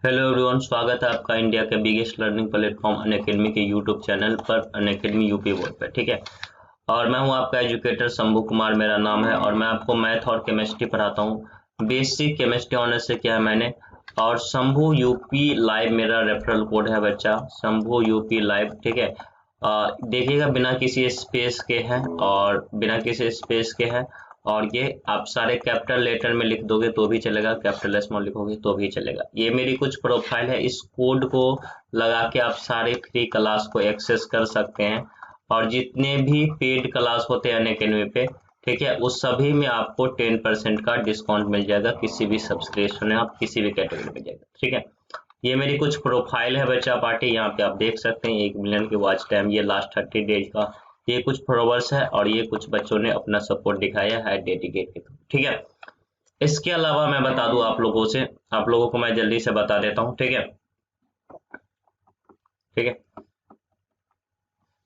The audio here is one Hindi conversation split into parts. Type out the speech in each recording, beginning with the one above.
हेलो एवरीवन, स्वागत है आपका इंडिया के बिगेस्ट लर्निंग प्लेटफॉर्म अनअकैडमी के यूट्यूब चैनल पर अनअकैडमी यूपी बोर्ड पर। ठीक है। और मैं हूं आपका एजुकेटर शंभू कुमार मेरा नाम है, और मैं आपको मैथ और केमिस्ट्री पढ़ाता हूं। बेसिक केमिस्ट्री ऑनर्स से किया है मैंने। और शंभू यूपी लाइव मेरा रेफरल कोड है बच्चा, शंभू यूपी लाइव। ठीक है। देखिएगा, बिना किसी स्पेस के हैं और बिना किसी स्पेस के हैं। और ये आप सारे कैपिटल लेटर में लिख दोगे तो भी चलेगा, कैपिटल स्मॉल लिखोगे तो भी चलेगा। ये मेरी कुछ प्रोफाइल है, इस कोड को लगा के आप सारे फ्री क्लास को एक्सेस कर सकते हैं। और जितने भी पेड क्लास होते हैं अनअकैडमी पे, ठीक है, उस सभी में आपको 10% का डिस्काउंट मिल जाएगा। किसी भी सब्सक्रिप्शन में आप किसी भी कैटेगरी में जाएगा। ठीक है। ये मेरी कुछ प्रोफाइल है बच्चा पार्टी, यहाँ पे आप देख सकते हैं 1 मिलियन की वॉच टाइम, ये लास्ट 30 डेज का। ये कुछ फॉलोवर्स है और ये कुछ बच्चों ने अपना सपोर्ट दिखाया है डेडिकेट के थ्रू। ठीक है। इसके अलावा मैं बता दूं आप लोगों को मैं जल्दी से बता देता हूं। ठीक है। ठीक है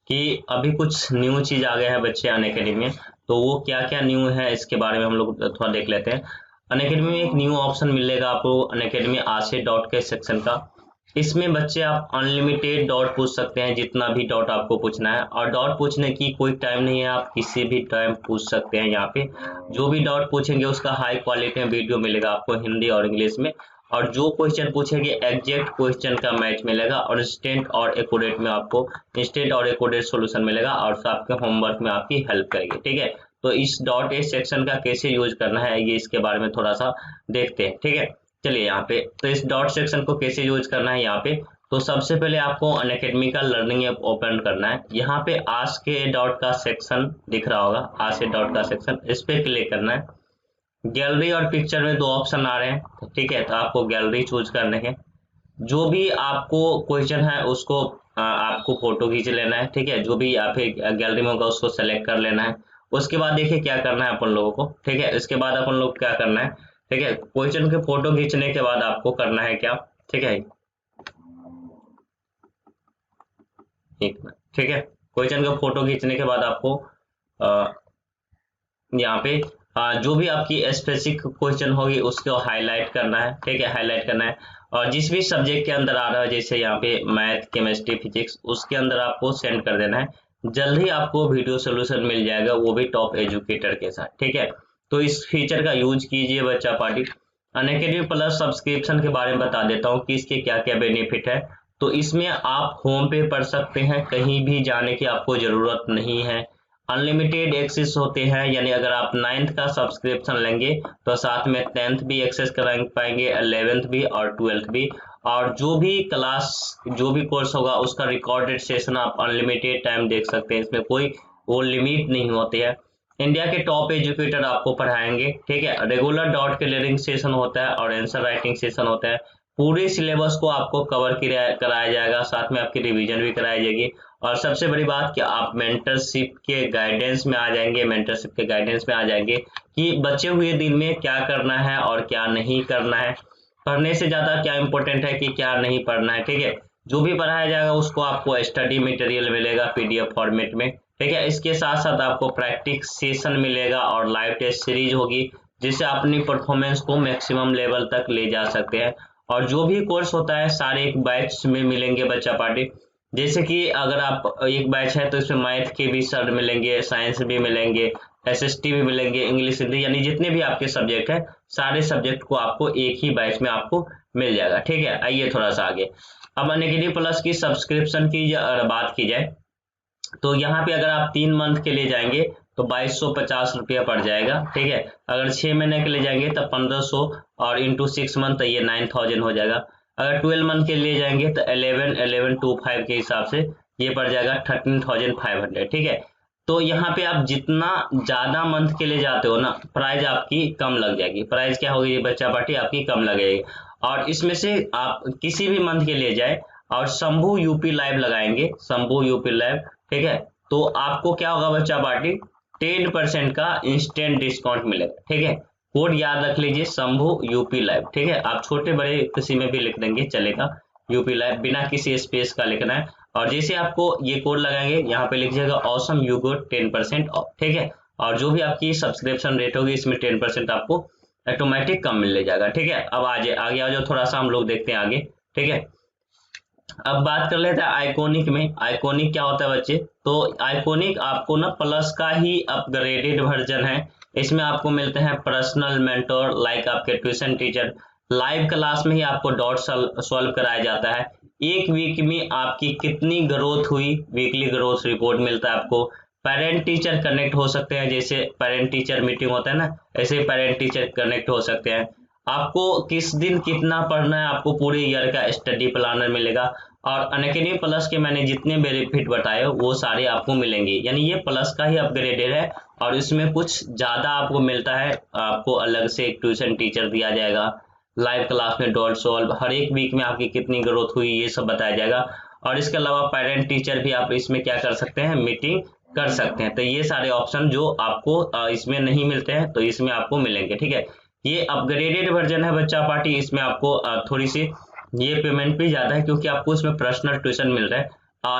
कि अभी कुछ न्यू चीज आ गया है बच्चे अनअकैडमी में, तो वो क्या क्या न्यू है इसके बारे में हम लोग थोड़ा देख लेते हैं। अनअकैडमी में एक न्यू ऑप्शन मिलेगा आपको, अनअकैडमी आसे डॉट के सेक्शन का। इसमें बच्चे आप अनलिमिटेड डॉट पूछ सकते हैं, जितना भी डॉट आपको पूछना है। और डॉट पूछने की कोई टाइम नहीं है, आप किसी भी टाइम पूछ सकते हैं। यहाँ पे जो भी डॉट पूछेंगे उसका हाई क्वालिटी में वीडियो मिलेगा आपको हिंदी और इंग्लिश में। और जो क्वेश्चन पूछेंगे एग्जैक्ट क्वेश्चन का मैच मिलेगा, और इंस्टेंट और एक्यूरेट में आपको इंस्टेंट और एक्यूरेट सॉल्यूशन मिलेगा, और आपके होमवर्क में आपकी हेल्प करेगी। ठीक है। तो इस डॉट ए सेक्शन का कैसे यूज करना है, ये इसके बारे में थोड़ा सा देखते हैं। ठीक है। चलिए यहाँ पे, तो इस डॉट सेक्शन को कैसे यूज करना है यहाँ पे। तो सबसे पहले आपको अनअकैडमी का लर्निंग ऐप ओपन करना है। यहाँ पे आस्क के डॉट का सेक्शन दिख रहा होगा, आस्क के डॉट का सेक्शन, इस पे क्लिक करना है। गैलरी और पिक्चर में 2 ऑप्शन आ रहे हैं। ठीक है। तो आपको गैलरी चूज करने हैं। जो भी आपको क्वेश्चन है उसको आपको फोटो खींच लेना है। ठीक है। जो भी आप गैलरी में होगा उसको सेलेक्ट कर लेना है। उसके बाद देखिए क्या करना है अपन लोगों को। ठीक है। इसके बाद अपन लोग क्या करना है, ठीक है, क्वेश्चन के फोटो खींचने के बाद आपको करना है क्या। ठीक है। एक मिनट। ठीक है। क्वेश्चन का फोटो खींचने के बाद आपको यहाँ पे जो भी आपकी स्पेसिफिक क्वेश्चन होगी उसको हाईलाइट करना है। ठीक है। हाईलाइट करना है। और जिस भी सब्जेक्ट के अंदर आ रहा है, जैसे यहाँ पे मैथ, केमिस्ट्री, फिजिक्स, उसके अंदर आपको सेंड कर देना है। जल्द ही आपको वीडियो सोल्यूशन मिल जाएगा, वो भी टॉप एजुकेटर के साथ। ठीक है। तो इस फीचर का यूज कीजिए बच्चा पार्टी। अनअकैडमी प्लस सब्सक्रिप्शन के बारे में बता देता हूँ कि इसके क्या क्या बेनिफिट है। तो इसमें आप होम पे पढ़ सकते हैं, कहीं भी जाने की आपको जरूरत नहीं है। अनलिमिटेड एक्सेस होते हैं, यानी अगर आप 9th का सब्सक्रिप्शन लेंगे तो साथ में 10th भी एक्सेस करा पाएंगे, 11th भी और 12th भी। और जो भी क्लास, जो भी कोर्स होगा उसका रिकॉर्डेड सेशन आप अनलिमिटेड टाइम देख सकते हैं। इसमें कोई वो लिमिट नहीं होती है। इंडिया के टॉप एजुकेटर आपको पढ़ाएंगे। ठीक है। रेगुलर डॉट क्लियरिंग सेशन होता है और आंसर राइटिंग सेशन होता है। पूरे सिलेबस को आपको कवर कराया जाएगा, साथ में आपकी रिवीजन भी कराई जाएगी। और सबसे बड़ी बात कि आप मेंटरशिप के गाइडेंस में आ जाएंगे, मेंटरशिप के गाइडेंस में आ जाएंगे कि बचे हुए दिन में क्या करना है और क्या नहीं करना है। पढ़ने से ज्यादा क्या इंपॉर्टेंट है कि क्या नहीं पढ़ना है। ठीक है। जो भी पढ़ाया जाएगा उसको आपको स्टडी मटेरियल मिलेगा पीडीएफ फॉर्मेट में। ठीक है। इसके साथ साथ आपको प्रैक्टिस सेशन मिलेगा और लाइव टेस्ट सीरीज होगी, जिससे अपनी परफॉर्मेंस को मैक्सिमम लेवल तक ले जा सकते हैं। और जो भी कोर्स होता है सारे एक बैच में मिलेंगे बच्चा पार्टी। जैसे कि अगर आप एक बैच है तो इसमें मैथ के भी सर मिलेंगे, साइंस भी मिलेंगे, एसएसटी भी मिलेंगे, इंग्लिश, हिंदी, यानी जितने भी आपके सब्जेक्ट है सारे सब्जेक्ट को आपको एक ही बैच में आपको मिल जाएगा। ठीक है। आइए थोड़ा सा आगे। अब अनअकैडमी प्लस की सब्सक्रिप्शन की बात की जाए तो यहाँ पे अगर आप 3 मंथ के लिए जाएंगे तो 2250 रुपया पड़ जाएगा। ठीक है। अगर 6 महीने के लिए जाएंगे तो 1500, और इंटू 6 मंथ तो ये 9000 हो जाएगा। अगर 12 मंथ के लिए जाएंगे तो 11,1125 के हिसाब से ये पड़ जाएगा 13,500। ठीक है। तो यहाँ पे आप जितना ज्यादा मंथ के लिए जाते हो ना, प्राइस आपकी कम लग जाएगी। प्राइस क्या होगी बच्चा पार्टी, आपकी कम लगेगी। और इसमें से आप किसी भी मंथ के लिए जाए और शंभू यूपी लाइव लगाएंगे, शंभू यूपी लाइव, ठीक है, तो आपको क्या होगा बच्चा पार्टी, 10% का इंस्टेंट डिस्काउंट मिलेगा। ठीक है। कोड याद रख लीजिए, शंभू यूपी लाइव। ठीक है। आप छोटे बड़े किसी में भी लिख देंगे चलेगा, यूपी लाइव बिना किसी स्पेस का लिखना है। और जैसे आपको ये कोड लगाएंगे यहाँ पे लिखिएगा ऑसम यू गो 10% ऑफ। ठीक है। और जो भी आपकी सब्सक्रिप्शन रेट होगी इसमें 10% आपको ऑटोमेटिक कम मिल जाएगा। ठीक है, अब आगे आगे आ जाओ, थोड़ा सा हम लोग देखते हैं आगे। ठीक है, अब बात कर लेते हैं आइकॉनिक में। आइकॉनिक क्या होता है बच्चे? तो आइकॉनिक आपको ना प्लस का ही अपग्रेडेड वर्जन है। इसमें आपको मिलते हैं पर्सनल मेंटोर, लाइक आपके ट्यूशन टीचर, लाइव क्लास में ही आपको डॉट सॉल्व कराया जाता है। एक वीक में आपकी कितनी ग्रोथ हुई, वीकली ग्रोथ रिपोर्ट मिलता है आपको। पेरेंट टीचर कनेक्ट हो सकते हैं, जैसे पेरेंट टीचर मीटिंग होता है ना, ऐसे पेरेंट टीचर कनेक्ट हो सकते हैं। आपको किस दिन कितना पढ़ना है, आपको पूरे ईयर का स्टडी प्लानर मिलेगा। और अनअकैडमी प्लस के मैंने जितने बेनिफिट बताए वो सारे आपको मिलेंगे, यानी ये प्लस का ही अपग्रेडेड है और इसमें कुछ ज़्यादा आपको मिलता है। आपको अलग से एक ट्यूशन टीचर दिया जाएगा, लाइव क्लास में डॉट सॉल्व, हर एक वीक में आपकी कितनी ग्रोथ हुई ये सब बताया जाएगा। और इसके अलावा पेरेंट टीचर भी आप इसमें क्या कर सकते हैं, मीटिंग कर सकते हैं। तो ये सारे ऑप्शन जो आपको इसमें नहीं मिलते हैं तो इसमें आपको मिलेंगे। ठीक है, ये अपग्रेडेड वर्जन है बच्चा पार्टी, इसमें आपको थोड़ी सी ये पेमेंट भी ज़्यादा है क्योंकि आपको इसमें पर्सनल ट्यूशन मिल रहा है।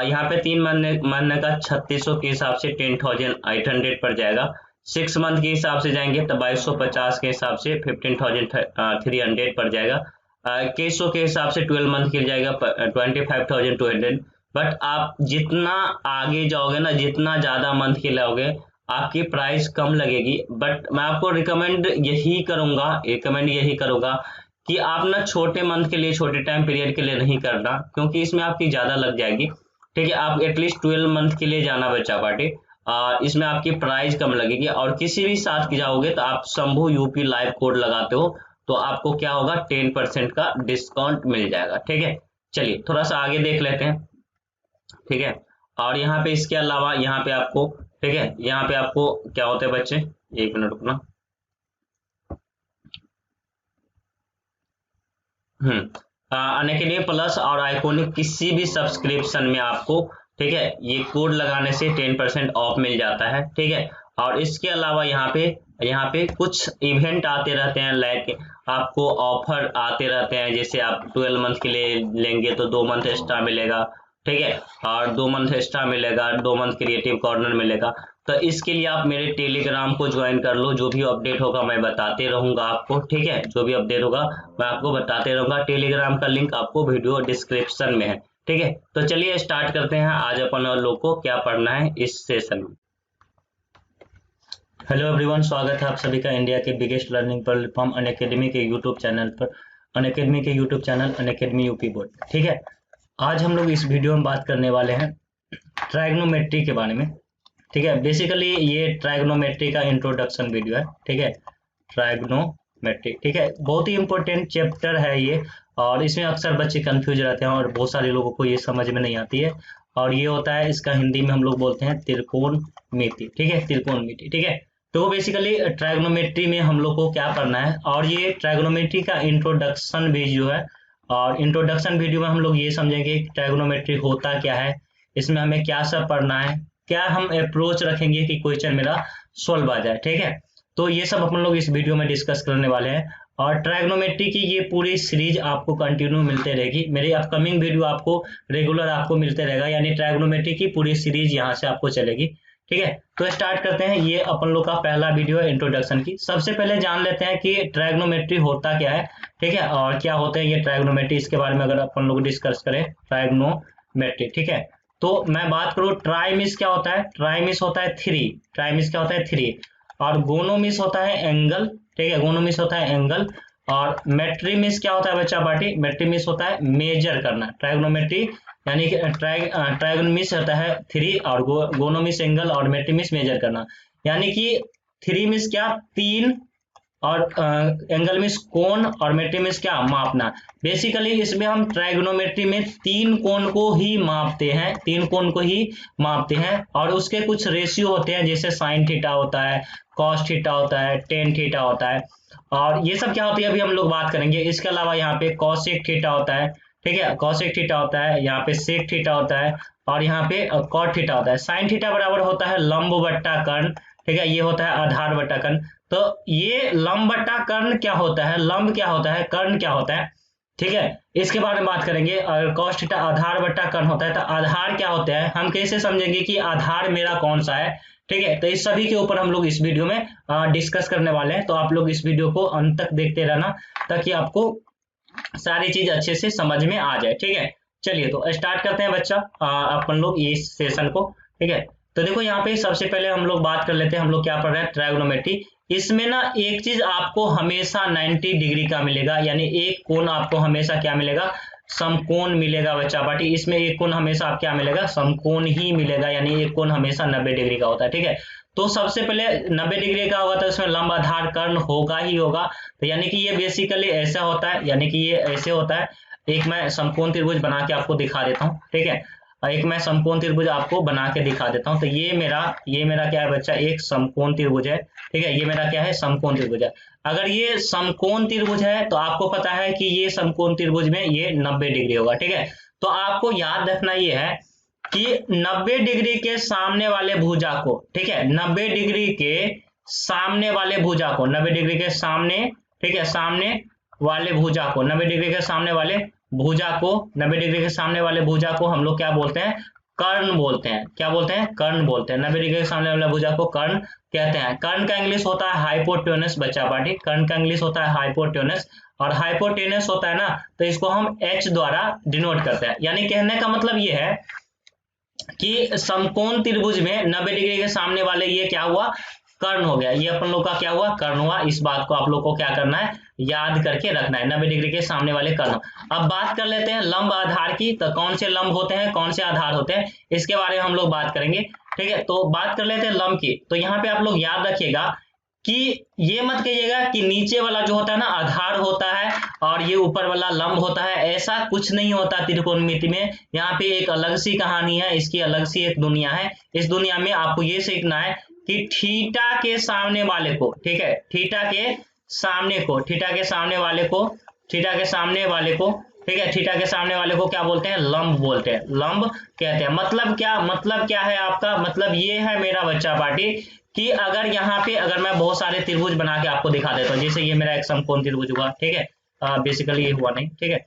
यहाँ पे 3 महीने का 3600 के हिसाब से 10,800 पड़ जाएगा। 6 मंथ के हिसाब से जाएंगे तो 2250 के हिसाब से 15,300 पड़ जाएगा। 2100 के हिसाब से 12 मंथ के जाएगा 25,200। बट आप जितना आगे जाओगे ना, जितना ज़्यादा मंथ के लाओगे आपकी प्राइस कम लगेगी। बट मैं आपको रिकमेंड यही करूँगा कि आप ना छोटे मंथ के लिए, छोटे टाइम पीरियड के लिए नहीं करना, क्योंकि इसमें आपकी ज़्यादा लग जाएगी। ठीक है, आप एटलीस्ट 12 मंथ के लिए जाना बच्चा पार्टी, इसमें आपकी प्राइस कम लगेगी। और किसी भी साथ जाओगे तो आप शंभू यूपी लाइव कोड लगाते हो तो आपको क्या होगा, 10% का डिस्काउंट मिल जाएगा। ठीक है, चलिए थोड़ा सा आगे देख लेते हैं। ठीक है, और यहाँ पे इसके अलावा यहाँ पे आपको, ठीक है, यहाँ पे आपको क्या होता है बच्चे, एक मिनट रुकना। अनअकैडमी प्लस और आइकॉनिक किसी भी सब्सक्रिप्शन में आपको, ठीक है, ये कोड लगाने से 10% ऑफ मिल जाता है। ठीक है, और इसके अलावा यहाँ पे कुछ इवेंट आते रहते हैं, लाइक आपको ऑफर आते रहते हैं। जैसे आप 12 मंथ के लिए लेंगे तो 2 मंथ एक्स्ट्रा मिलेगा। ठीक है, और 2 मंथ एक्स्ट्रा मिलेगा, 2 मंथ क्रिएटिव कॉर्नर मिलेगा। तो इसके लिए आप मेरे टेलीग्राम को ज्वाइन कर लो, जो भी अपडेट होगा मैं बताते रहूंगा आपको। ठीक है, जो भी अपडेट होगा मैं आपको बताते रहूंगा। टेलीग्राम का लिंक आपको वीडियो डिस्क्रिप्शन में है। ठीक है, तो चलिए स्टार्ट करते हैं आज अपन लोग को क्या पढ़ना है इस सेशन में। हेलो एवरीवन, स्वागत है आप सभी का इंडिया के बिगेस्ट लर्निंग प्लेटफॉर्म अनअकैडमी के यूट्यूब चैनल पर, अनअकैडमी के YouTube channel Unacademy UP board. ठीक है, आज हम लोग इस वीडियो में बात करने वाले हैं ट्राइग्नोमेट्री के बारे में। ठीक है, बेसिकली ये ट्राइग्नोमेट्री का इंट्रोडक्शन वीडियो है। ठीक है, ट्राइग्नोमेट्री, ठीक है, बहुत ही इंपॉर्टेंट चैप्टर है ये, और इसमें अक्सर बच्चे कंफ्यूज रहते हैं और बहुत सारे लोगों को ये समझ में नहीं आती है। और ये होता है, इसका हिंदी में हम लोग बोलते हैं त्रिकोणमिति। ठीक है, त्रिकोणमिति। ठीक है, तो बेसिकली ट्राइग्नोमेट्री में हम लोग को क्या पढ़ना है, और ये ट्राइग्नोमेट्री का इंट्रोडक्शन भी जो है, और इंट्रोडक्शन वीडियो में हम लोग ये समझेंगे कि ट्राइग्नोमेट्री होता क्या है, इसमें हमें क्या सब पढ़ना है, क्या हम अप्रोच रखेंगे कि क्वेश्चन मेरा सोल्व आ जाए। ठीक है, तो ये सब अपन लोग इस वीडियो में डिस्कस करने वाले हैं। और ट्राइग्नोमेट्री की ये पूरी सीरीज आपको कंटिन्यू मिलते रहेगी, मेरे अपकमिंग वीडियो आपको रेगुलर आपको मिलते रहेगा, यानी ट्राइग्नोमेट्री की पूरी सीरीज यहाँ से आपको चलेगी। ठीक है, तो स्टार्ट करते हैं। ये अपन लोग का पहला वीडियो है इंट्रोडक्शन की। सबसे पहले जान लेते हैं कि ट्राइग्नोमेट्री होता क्या है। ठीक है, और क्या होते हैं ये ट्राइग्नोमेट्री, इसके बारे में अगर अपन लोग डिस्कस करें ट्राइग्नोमेट्री। ठीक है, तो मैं बात करूं ट्राइमिस क्या होता है। ट्राइमिस होता है 3, ट्राइमिस क्या होता है 3, और गोनोमिस होता है एंगल। ठीक है, गोनोमिस होता है एंगल। और मेट्रीमिस क्या होता है बच्चा पार्टी, मेट्रीमिस होता है मेजर करना। ट्राइग्नोमेट्री यानी कि ट्राइगोनमिस होता है 3, और गोनोमिस एंगल, और मेट्रीमिस मेजर करना। यानी कि 3 मिस क्या 3, और एंगल मिस कोण, और मेट्रीमिस क्या मापना। बेसिकली इसमें हम ट्राइगोनोमेट्री में 3 कोण को ही मापते हैं, 3 कोण को ही मापते हैं, और उसके कुछ रेशियो होते हैं, जैसे साइन थीटा होता है, कॉस थीटा होता है, टेन थीटा होता है, और ये सब क्या होती है अभी हम लोग बात करेंगे। इसके अलावा यहाँ पे कॉसेक थीटा होता है। ठीक है, कॉसेक थीटा होता है, यहाँ पे सेक थीटा होता है, और यहाँ पे कॉट थीटा होता है। साइन थीटा बराबर होता है लंब बट्टा कर्ण। ठीक है, ये होता है आधार बट्टा कर्ण। तो ये लंब बट्टा कर्ण क्या होता है, लंब क्या होता है, कर्ण क्या होता है, ठीक है। इसके बारे में बात करेंगे। और cos थीटा आधार बट्टा कर्ण होता है, तो आधार क्या होता है हम कैसे समझेंगे कि आधार मेरा कौन सा है, ठीक है। तो इस सभी के ऊपर हम लोग इस वीडियो में डिस्कस करने वाले हैं, तो आप लोग इस वीडियो को अंत तक देखते रहना ताकि आपको सारी चीज अच्छे से समझ में आ जाए, ठीक है। चलिए तो स्टार्ट करते हैं बच्चा अपन लोग इस सेशन को, ठीक है। तो देखो यहाँ पे सबसे पहले हम लोग बात कर लेते हैं, हम लोग क्या पढ़ रहे हैं, ट्रायगोनोमेट्री। इसमें ना एक चीज आपको हमेशा 90 डिग्री का मिलेगा, यानी एक कोण आपको हमेशा क्या मिलेगा, समकोण मिलेगा बच्चा पार्टी। इसमें एक कोण हमेशा आप क्या मिलेगा, समकोण ही मिलेगा, यानी एक कोण हमेशा 90 डिग्री का होता है, ठीक है। तो सबसे पहले 90 डिग्री का होगा तो इसमें लंब आधार कर्ण होगा ही होगा, तो यानी कि ये बेसिकली ऐसा होता है, यानी कि ये ऐसे होता है। एक मैं समकोण त्रिभुज बना के आपको दिखा देता हूँ, ठीक है। एक मैं समकोण त्रिभुज आपको बना के दिखा देता हूँ। तो ये मेरा क्या है बच्चा, एक समकोण त्रिभुज है, ठीक है। ये मेरा क्या है, समकोण त्रिभुज है। अगर ये समकोण त्रिभुज है तो आपको पता है कि ये समकोण त्रिभुज में ये 90 डिग्री होगा, ठीक है। तो आपको याद रखना ये है कि 90 डिग्री के सामने वाले भुजा को, ठीक है, 90 डिग्री के सामने वाले भुजा को, 90 डिग्री के सामने, ठीक है, सामने वाले भुजा को, 90 डिग्री के सामने वाले भुजा को, 90 डिग्री के सामने वाले भुजा को हम लोग क्या बोलते हैं, कर्ण बोलते हैं। क्या बोलते हैं, कर्ण बोलते हैं। 90 डिग्री के सामने वाले भुजा को कर्ण कहते हैं। कर्ण का इंग्लिश होता है हाइपोटेन्यूस बच्चा पार्टी, कर्ण का इंग्लिश होता है हाइपोटेन्यूस, और हाइपोटेन्यूस होता है ना तो इसको हम H द्वारा डिनोट करते हैं। यानी कहने का मतलब ये है कि समकोण त्रिभुज में 90 डिग्री के सामने वाले ये क्या हुआ, कर्ण हो गया। ये अपन लोग का क्या हुआ, कर्ण हुआ। इस बात को आप लोग को क्या करना है, याद करके रखना है, 90 डिग्री के सामने वाले कर्ण। अब बात कर लेते हैं लंब आधार की, तो कौन से लंब होते हैं, कौन से आधार होते हैं, इसके बारे में हम लोग बात करेंगे, ठीक है। तो बात कर लेते हैं लंब की। तो यहाँ पे आप लोग याद रखिएगा कि ये मत कहिएगा कि नीचे वाला जो होता है ना आधार होता है और ये ऊपर वाला लंब होता है, ऐसा कुछ नहीं होता त्रिकोणमिति में। यहाँ पे एक अलग सी कहानी है, इसकी अलग सी एक दुनिया है। इस दुनिया में आपको ये सीखना है कि थीटा के सामने वाले को, ठीक है, थीटा के सामने को, थीटा के सामने वाले को, थीटा के सामने वाले को, ठीक है, थीटा के सामने वाले को क्या बोलते हैं, लंब बोलते हैं, लंब कहते हैं। मतलब क्या है आपका, मतलब ये है मेरा बच्चा पार्टी कि अगर यहाँ पे अगर मैं बहुत सारे त्रिभुज बना के आपको दिखा देता हूँ, जैसे ये मेरा एक समकोण त्रिभुज हुआ, ठीक है, बेसिकली ये हुआ नहीं, ठीक है।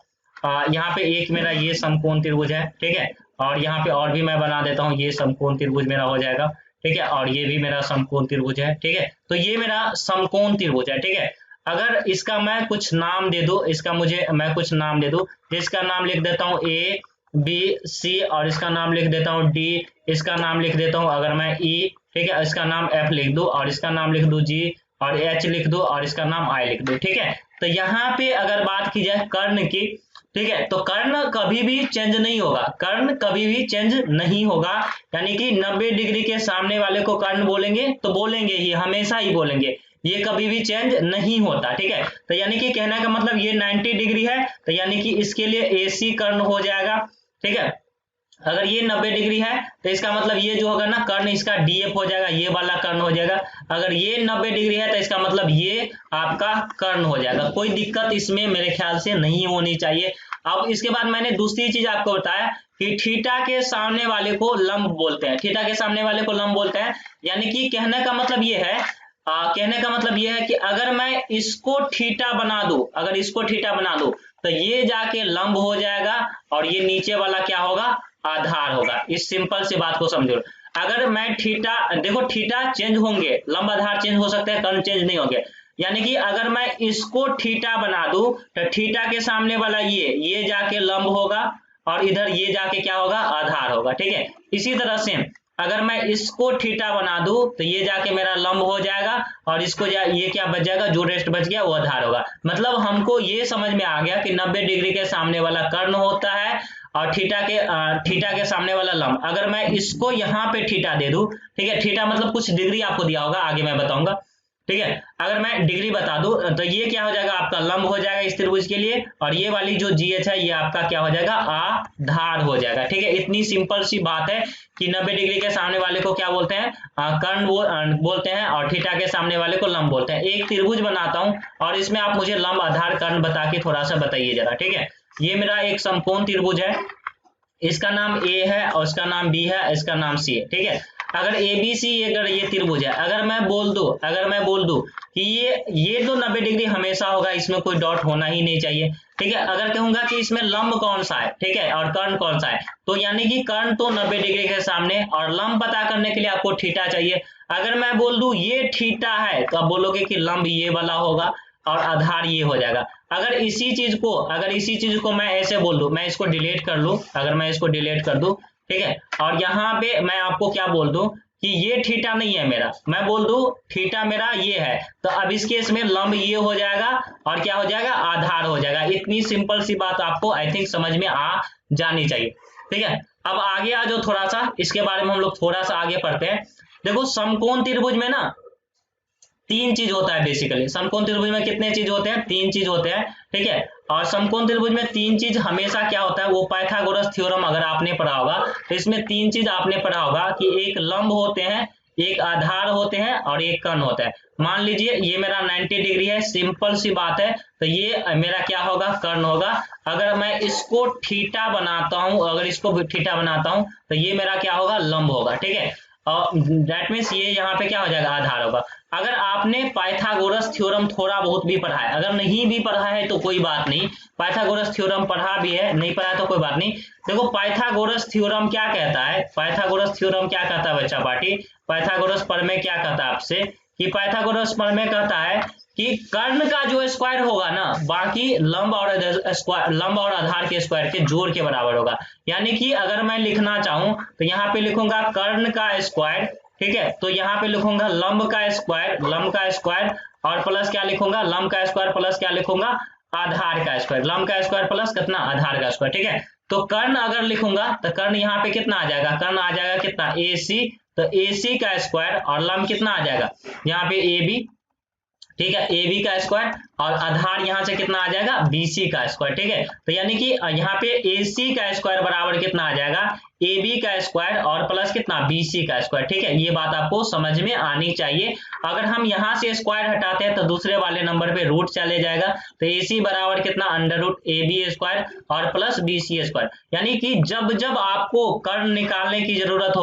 यहाँ पे एक मेरा ये समकोण त्रिभुज है, ठीक है, और यहाँ पे और भी मैं बना देता हूँ, ये समकोण त्रिभुज मेरा हो जाएगा, ठीक है, और ये भी मेरा समकोण त्रिभुज है, ठीक है। तो ये मेरा समकोण त्रिभुज है, ठीक है। अगर इसका मैं कुछ नाम दे दूं, इसका मैं कुछ नाम दे दूं, जिसका नाम लिख देता हूँ ए बी सी, और इसका नाम लिख देता हूँ डी, इसका नाम लिख देता हूँ अगर मैं ई, ठीक है, इसका नाम एफ लिख दूं, और इसका नाम लिख दूं जी, और एच लिख दूं, और इसका नाम आई लिख दूं, ठीक है। तो यहाँ पे अगर बात की जाए कर्ण की, ठीक है, तो कर्ण कभी भी चेंज नहीं होगा, कर्ण कभी भी चेंज नहीं होगा। यानी कि 90 डिग्री के सामने वाले को कर्ण बोलेंगे तो बोलेंगे ही, हमेशा ही बोलेंगे, ये कभी भी चेंज नहीं होता, ठीक है। तो यानी कि कहने का मतलब ये 90 डिग्री है, तो यानी कि इसके लिए AC कर्ण हो जाएगा, ठीक है। अगर ये 90 डिग्री है तो इसका मतलब ये जो होगा ना कर्ण, इसका DF हो जाएगा, ये वाला कर्ण हो जाएगा। अगर ये 90 डिग्री है तो इसका मतलब ये आपका कर्ण हो जाएगा। कोई दिक्कत इसमें मेरे ख्याल से नहीं होनी चाहिए। अब इसके बाद मैंने दूसरी चीज आपको बताया कि थीटा के सामने वाले को लंब बोलते हैं, थीटा के सामने वाले को लंब बोलते हैं। यानी कि कहने का मतलब ये है, कि अगर मैं इसको थीटा बना दूं, अगर इसको थीटा बना दूं तो ये जाके लंब हो जाएगा, और ये नीचे वाला क्या होगा, आधार होगा। इस सिंपल सी बात को समझो। अगर मैं थीटा, देखो थीटा चेंज होंगे, लंब आधार चेंज हो सकते हैं, कर्ण चेंज नहीं होंगे। यानी कि अगर मैं इसको थीटा बना दूं तो थीटा के सामने वाला ये जाके लंब होगा, और इधर ये जाके क्या होगा, आधार होगा, ठीक है। इसी तरह से अगर मैं इसको थीटा बना दूं तो ये जाके मेरा लंब हो जाएगा, और इसको ये क्या बच जाएगा, जो रेस्ट बच गया वो आधार होगा। मतलब हमको ये समझ में आ गया कि 90 डिग्री के सामने वाला कर्ण होता है, और थीटा के सामने वाला लंब। अगर मैं इसको यहाँ पे थीटा दे दूं, ठीक है, थीटा मतलब कुछ डिग्री आपको दिया होगा, आगे मैं बताऊंगा, ठीक है। अगर मैं डिग्री बता दूं तो ये क्या हो जाएगा, आपका लंब हो जाएगा इस त्रिभुज के लिए, और ये वाली जो GH है ये आपका क्या हो जाएगा, आधार हो जाएगा, ठीक है। इतनी सिंपल सी बात है कि 90 डिग्री के सामने वाले को क्या बोलते हैं, कर्ण बोलते हैं, और थीटा के सामने वाले को लंब बोलते हैं। एक त्रिभुज बनाता हूं और इसमें आप मुझे लंब आधार कर्ण बता के थोड़ा सा बताइए जरा, ठीक है। ये मेरा एक समकोण त्रिभुज है, इसका नाम A है, और इसका नाम B है, इसका नाम C है, ठीक है। अगर ABC अगर ये त्रिभुज है, अगर मैं बोल दूं कि ये तो 90 डिग्री हमेशा होगा, इसमें कोई डॉट होना ही नहीं चाहिए, ठीक है। अगर कहूंगा कि इसमें लंब कौन सा है, ठीक है, और कर्ण कौन सा है, तो यानी कि कर्ण तो 90 डिग्री के सामने, और लंब पता करने के लिए आपको थीटा चाहिए। अगर मैं बोल दूं ये थीटा है, तो आप बोलोगे कि लंब ये वाला होगा और आधार ये हो जाएगा। अगर इसी चीज को मैं ऐसे बोल दूं, मैं इसको डिलीट कर लूं, अगर मैं इसको डिलीट कर दूं, ठीक है, और यहाँ पे मैं आपको क्या बोल दूं कि ये थीटा नहीं है मेरा, मैं बोल दूं थीटा मेरा ये है, तो अब इस केस में लंब ये हो जाएगा और क्या हो जाएगा, आधार हो जाएगा। इतनी सिंपल सी बात आपको आई थिंक समझ में आ जानी चाहिए, ठीक है। अब आगे आ जाओ, थोड़ा सा इसके बारे में हम लोग थोड़ा सा आगे पढ़ते हैं। देखो समकोण त्रिभुज में ना 3 चीज होता है बेसिकली। समकोण त्रिभुज में कितने चीज होते हैं, 3 चीज होते हैं, ठीक है। और समकोण त्रिभुज में 3 चीज हमेशा क्या होता है, वो पाइथागोरस थ्योरम अगर आपने पढ़ा होगा तो इसमें 3 चीज आपने पढ़ा होगा कि एक लंब होते हैं, एक आधार होते हैं और एक कर्ण होता है। मान लीजिए ये मेरा 90 डिग्री है, सिंपल सी बात है, तो ये मेरा क्या होगा, कर्ण होगा। अगर मैं इसको थीटा बनाता हूं, तो ये मेरा क्या होगा, लंब होगा, ठीक है। और दैट मीन्स ये यहाँ पे क्या हो जाएगा, आधार होगा। अगर आपने पाइथागोरस थ्योरम थोड़ा बहुत भी पढ़ा है, अगर नहीं भी पढ़ा है तो कोई बात नहीं, पाइथागोरस थ्योरम पढ़ा भी है, नहीं पढ़ा तो कोई बात नहीं। देखो पाइथागोरस थ्योरम क्या कहता है, बच्चा पार्टी, पाइथागोरस प्रमेय क्या कहता है आपसे, कि पाइथागोरस प्रमेय कहता है कि कर्ण का जो स्क्वायर होगा ना, बाकी लंब और आधार के स्क्वायर के जोड़ के बराबर होगा। यानी कि अगर मैं लिखना चाहूं तो यहाँ पे लिखूंगा कर्ण का स्क्वायर, ठीक है, तो यहाँ पे लिखूंगा लंब का स्क्वायर और प्लस क्या लिखूंगा, लंब का स्क्वायर प्लस क्या लिखूंगा, आधार का स्क्वायर, लंब का स्क्वायर प्लस कितना, आधार का स्क्वायर, ठीक है। तो कर्ण अगर लिखूंगा तो कर्ण यहाँ पे कितना आ जाएगा, कर्ण आ जाएगा कितना, AC, तो AC का स्क्वायर और लंब कितना आ जाएगा, यहाँ पे AB, ठीक है, AB का स्क्वायर और आधार यहाँ से कितना आ जाएगा, BC का स्क्वायर, ठीक है। तो यानी कि यहाँ पे AC का स्क्वायर बराबर कितना आ जाएगा, AB का स्क्वायर और प्लस कितना, BC का स्क्वायर, ठीक है। ये बात आपको समझ में आनी चाहिए। अगर हम यहाँ से स्क्वायर हटाते हैं तो दूसरे वाले नंबर पे रूट चले जाएगा, तो AC बराबर कितना, अंडर रूट AB स्क्वायर और प्लस BC स्क्वायर। यानी कि जब जब आपको कर्ण निकालने की जरूरत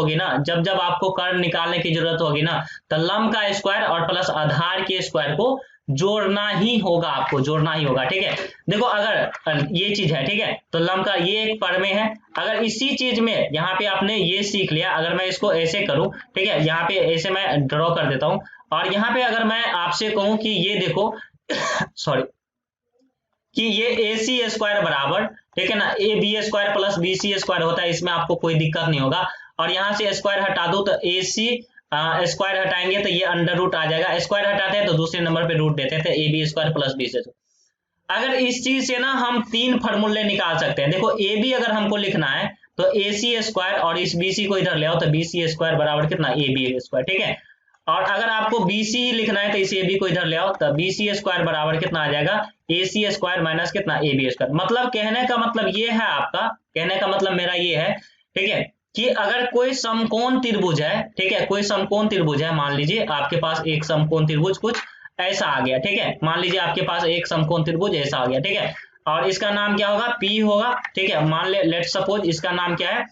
होगी ना, तो लंब का स्क्वायर और प्लस आधार के स्क्वायर को जोड़ना ही होगा, ठीक है। देखो अगर ये चीज है, ठीक है, तो लंब का ये एक प्रमेय है। अगर इसी चीज में यहाँ पे आपने ये सीख लिया, अगर मैं इसको ऐसे करूं, ठीक है, यहाँ पे ऐसे मैं ड्रॉ कर देता हूं, और यहाँ पे अगर मैं आपसे कहूं कि ये देखो सॉरी, कि ये AC स्क्वायर बराबर, ठीक है ना, AB square plus BC square होता है, इसमें आपको कोई दिक्कत नहीं होगा। और यहाँ से स्क्वायर हटा दो तो AC स्क्वायर हटाएंगे तो ये अंडर रूट आ जाएगा, स्क्वायर हटाते हैं तो दूसरे नंबर पे रूट देते थे, AB स्क्वायर प्लस BC। अगर इस चीज से ना हम 3 फॉर्मूले निकाल सकते हैं। देखो AB अगर हमको लिखना है तो AC स्क्वायर और इस BC को इधर ले आओ तो BC स्क्वायर बराबर कितना, AB स्क्वायर, ठीक है। और अगर आपको BC लिखना है तो इस AB को इधर ले आओ तो BC स्क्वायर बराबर कितना आ जाएगा, AC स्क्वायर माइनस कितना, AB स्क्वायर। मतलब कहने का मतलब ये है, आपका कहने का मतलब मेरा ये है, ठीक है, कि अगर कोई समकोण त्रिभुज है, ठीक है, कोई समकोण त्रिभुज है, मान लीजिए आपके पास एक समकोण त्रिभुज कुछ ऐसा आ गया, ठीक है, मान लीजिए आपके पास एक समकोण त्रिभुज ऐसा आ गया, ठीक है, और इसका नाम क्या होगा, P होगा, ठीक है। मान ले लेट सपोज इसका नाम क्या है,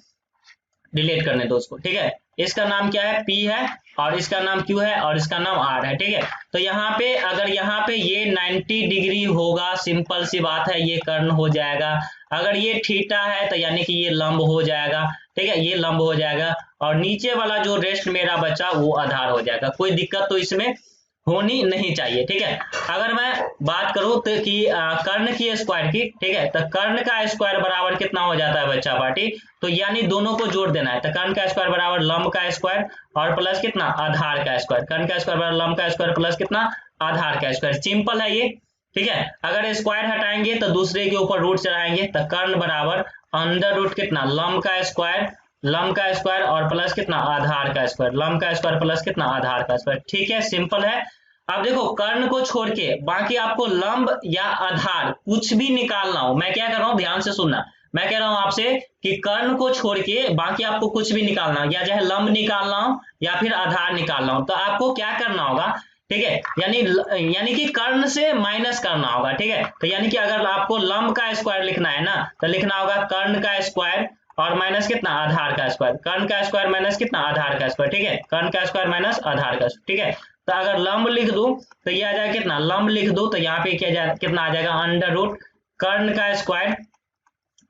डिलीट करने दो उसको, ठीक है, इसका नाम क्या है, P है, और इसका नाम Q है, और इसका नाम R है, ठीक है। तो यहाँ पे अगर यहाँ पे ये 90 डिग्री होगा, सिंपल सी बात है, ये कर्ण हो जाएगा। अगर ये थीटा है तो यानी कि ये लंब हो जाएगा, ठीक है, ये लंब हो जाएगा, और नीचे वाला जो रेस्ट मेरा बचा वो आधार हो जाएगा। कोई दिक्कत तो इसमें होनी नहीं चाहिए, ठीक है। अगर मैं बात करूं तो कि कर्ण की स्क्वायर की, ठीक है, तो कर्ण का स्क्वायर बराबर कितना हो जाता है बच्चा पार्टी, तो यानी दोनों को जोड़ देना है, तो कर्ण का स्क्वायर बराबर लंब का स्क्वायर और प्लस कितना, आधार का स्क्वायर, कर्ण का स्क्वायर बराबर लंब का स्क्वायर प्लस कितना, आधार का स्क्वायर। सिंपल है ये, ठीक है। अगर स्क्वायर हटाएंगे तो दूसरे के ऊपर रूट चढ़ाएंगे, तो कर्ण बराबर अंडर रूट कितना, लंब का स्क्वायर और प्लस कितना, आधार का स्क्वायर, लंब का स्क्वायर प्लस कितना, आधार का स्क्वायर, ठीक है, सिंपल है। अब देखो कर्ण को छोड़ के बाकी आपको लंब या आधार कुछ भी निकालना हो, मैं क्या कर रहा हूं, ध्यान से सुनना, मैं कह रहा हूं आपसे कि कर्ण को छोड़ के बाकी आपको कुछ भी निकालना हो, या चाहे लंब निकालना हो या फिर आधार निकालना हो, तो आपको क्या करना होगा, ठीक है, यानी कि कर्ण से माइनस करना होगा, ठीक है। तो यानी कि अगर आपको लंब का स्क्वायर लिखना है ना, तो लिखना होगा कर्ण का स्क्वायर और माइनस कितना आधार का स्क्वायर, कर्ण का स्क्वायर माइनस कितना आधार का स्क्वायर, ठीक है, कर्ण का स्क्वायर माइनस आधार का, ठीक है। तो अगर लंब लिख दूं तो ये आ जाएगा कितना, लंब लिख दूं तो यहाँ पे क्या कितना आ जाएगा, अंडर रूट कर्ण का स्क्वायर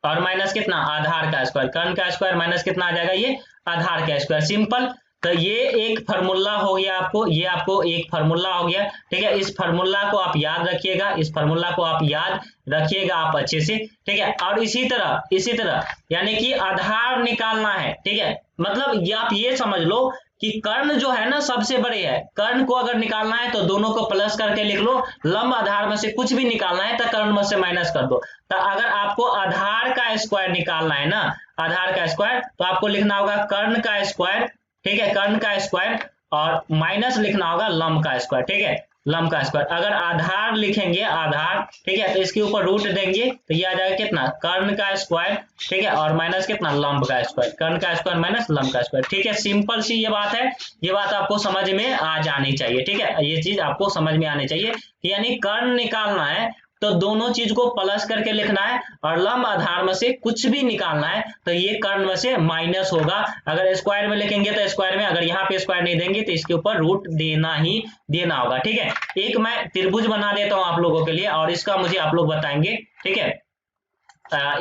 और माइनस कितना आधार का स्क्वायर, कर्ण का स्क्वायर माइनस कितना आ जाएगा, ये आधार का स्क्वायर, सिंपल। तो ये एक फार्मूला हो गया आपको, ये आपको एक फार्मूला हो गया, ठीक है। इस फार्मूला को आप याद रखिएगा, इस फार्मूला को आप याद रखिएगा आप अच्छे से, ठीक है। और इसी तरह यानी कि आधार निकालना है, ठीक है। मतलब आप ये समझ लो कि कर्ण जो है ना सबसे बड़े है, कर्ण को अगर निकालना है तो दोनों को प्लस करके लिख लो, लंब आधार में से कुछ भी निकालना है तो कर्ण में से माइनस कर दो। तो अगर आपको आधार का स्क्वायर निकालना है ना, आधार का स्क्वायर, तो आपको लिखना होगा कर्ण का स्क्वायर, ठीक है, कर्ण का स्क्वायर और माइनस लिखना होगा लंब का स्क्वायर, ठीक है, लंब का स्क्वायर। अगर आधार लिखेंगे आधार, ठीक है, तो इसके ऊपर रूट देंगे तो ये आ जाएगा कितना, कर्ण का स्क्वायर, ठीक है, और माइनस कितना लंब का स्क्वायर, कर्ण का स्क्वायर माइनस लंब का स्क्वायर, ठीक है। सिंपल सी ये बात है, ये बात आपको समझ में आ जानी चाहिए, ठीक है, ये चीज आपको समझ में आनी चाहिए, यानी कर्ण निकालना है तो दोनों चीज को प्लस करके लिखना है और लंब आधार में से कुछ भी निकालना है तो ये कर्ण में से माइनस होगा। अगर स्क्वायर में लिखेंगे तो स्क्वायर में, अगर यहाँ पे स्क्वायर नहीं देंगे तो इसके ऊपर रूट देना ही देना होगा, ठीक है। एक मैं त्रिभुज बना देता हूँ आप लोगों के लिए और इसका मुझे आप लोग बताएंगे, ठीक है।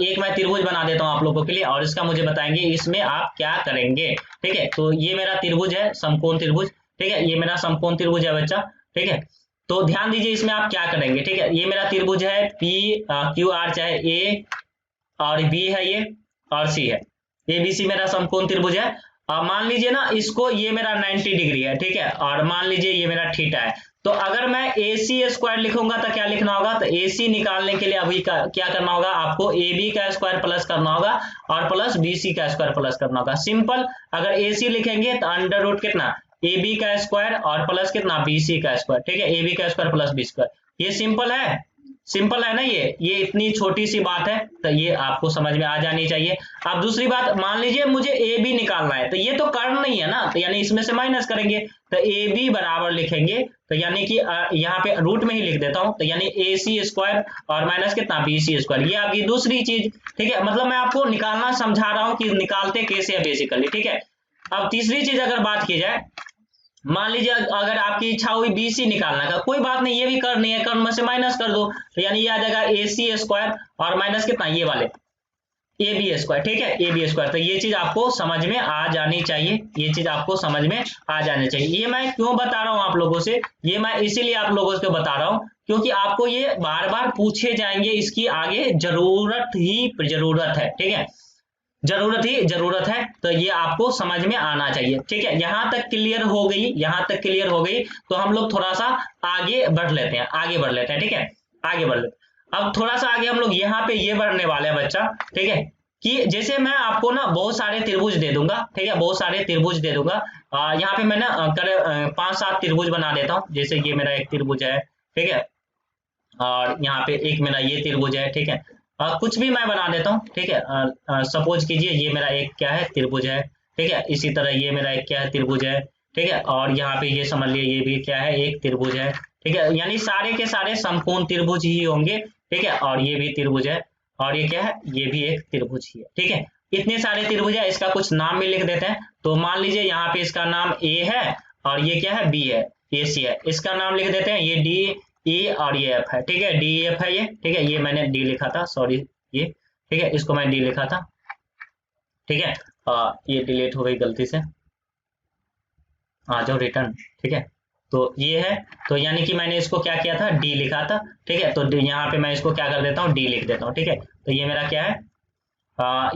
एक मैं त्रिभुज बना देता हूँ आप लोगों के लिए और इसका मुझे बताएंगे इसमें आप क्या करेंगे, ठीक है। तो ये मेरा त्रिभुज है, समकोण त्रिभुज, ठीक है, ये मेरा समकोण त्रिभुज है बच्चा, ठीक है। तो ध्यान दीजिए इसमें आप क्या करेंगे, ठीक है। ये मेरा त्रिभुज है पी क्यू आर, चाहे ए और बी है ये और सी है, ए बी सी मेरा समकोण त्रिभुज है। और मान लीजिए ना इसको, ये मेरा 90 डिग्री है, ठीक है, और मान लीजिए ये मेरा थीटा है। तो अगर मैं ए सी स्क्वायर लिखूंगा तो क्या लिखना होगा, तो ए सी निकालने के लिए अभी क्या करना होगा, आपको ए बी का स्क्वायर प्लस करना होगा और प्लस बी सी का स्क्वायर प्लस करना होगा, सिंपल। अगर ए सी लिखेंगे तो अंडर रूट कितना ए बी का स्क्वायर और प्लस कितना बी सी का स्क्वायर, ठीक है, ए बी का स्क्वायर प्लस बी स्क्वायर। ये सिंपल है ना, ये इतनी छोटी सी बात है तो ये आपको समझ में आ जानी चाहिए। अब दूसरी बात, मान लीजिए मुझे ए बी निकालना है तो ये तो कर्ण नहीं है ना, तो यानी इसमें से माइनस करेंगे तो ए बी बराबर लिखेंगे, तो यानी कि यहाँ पे रूट में ही लिख देता हूं, तो यानी ए सी स्क्वायर और माइनस कितना बी सी स्क्वायर, ये आपकी दूसरी चीज, ठीक है। मतलब मैं आपको निकालना समझा रहा हूँ कि निकालते कैसे है बेसिकली, ठीक है। अब तीसरी चीज अगर बात की जाए, मान लीजिए अगर आपकी इच्छा हुई बी सी निकालना का, कोई बात नहीं, ये भी कर्ण है, कर्ण में से माइनस कर दो, तो यानी ये आ जाएगा ए सी स्क्वायर और माइनस कितना ये वाले ए बी स्क्वायर, ठीक है, ए बी स्क्वायर। तो ये चीज आपको समझ में आ जानी चाहिए, ये चीज आपको समझ में आ जानी चाहिए। ये मैं क्यों बता रहा हूँ आप लोगों से, ये मैं इसीलिए आप लोगों को बता रहा हूँ क्योंकि आपको ये बार बार पूछे जाएंगे, इसकी आगे जरूरत है, ठीक है, जरूरत है, तो ये आपको समझ में आना चाहिए, ठीक है। यहाँ तक क्लियर हो गई, तो हम लोग थोड़ा सा आगे बढ़ लेते हैं, ठीक है, आगे बढ़ लेते हैं। अब थोड़ा सा आगे हम लोग यहाँ पे ये बढ़ने वाले हैं बच्चा, ठीक है, कि जैसे मैं आपको ना बहुत सारे त्रिभुज दे दूंगा, ठीक है, बहुत सारे त्रिभुज दे दूंगा। यहाँ पे मैं ना 5-7 त्रिभुज बना देता हूँ, जैसे ये मेरा एक त्रिभुज है, ठीक है, और यहाँ पे एक मेरा ये त्रिभुज है, ठीक है, कुछ भी मैं बना देता हूँ, ठीक है। सपोज कीजिए ये मेरा एक क्या है त्रिभुज है, ठीक है, इसी तरह ये मेरा एक क्या है त्रिभुज है, ठीक है, और यहाँ पे ये समझ लिए ये भी क्या है एक त्रिभुज है, ठीक है, यानी सारे के सारे समकोण त्रिभुज ही होंगे, ठीक है, और ये भी त्रिभुज है और ये क्या है ये भी एक त्रिभुज ही है, ठीक है। इतने सारे त्रिभुज है, इसका कुछ नाम भी लिख देते हैं। तो मान लीजिए यहाँ पे इसका नाम ए है और ये क्या है बी है, ए सी है, इसका नाम लिख देते हैं, ये डी ई और ये एफ है, ठीक है, डी एफ है ये, ठीक है, ये मैंने डी लिखा था, सॉरी ये, ठीक है, इसको मैं डी लिखा था, ठीक है, ये डिलीट हो गई गलती से, आ जाओ रिटर्न, ठीक है। तो ये है, तो यानी कि मैंने इसको क्या किया था डी लिखा था, ठीक है, तो यहाँ पे मैं इसको क्या कर देता हूँ डी लिख देता हूँ, ठीक है। तो ये मेरा क्या है,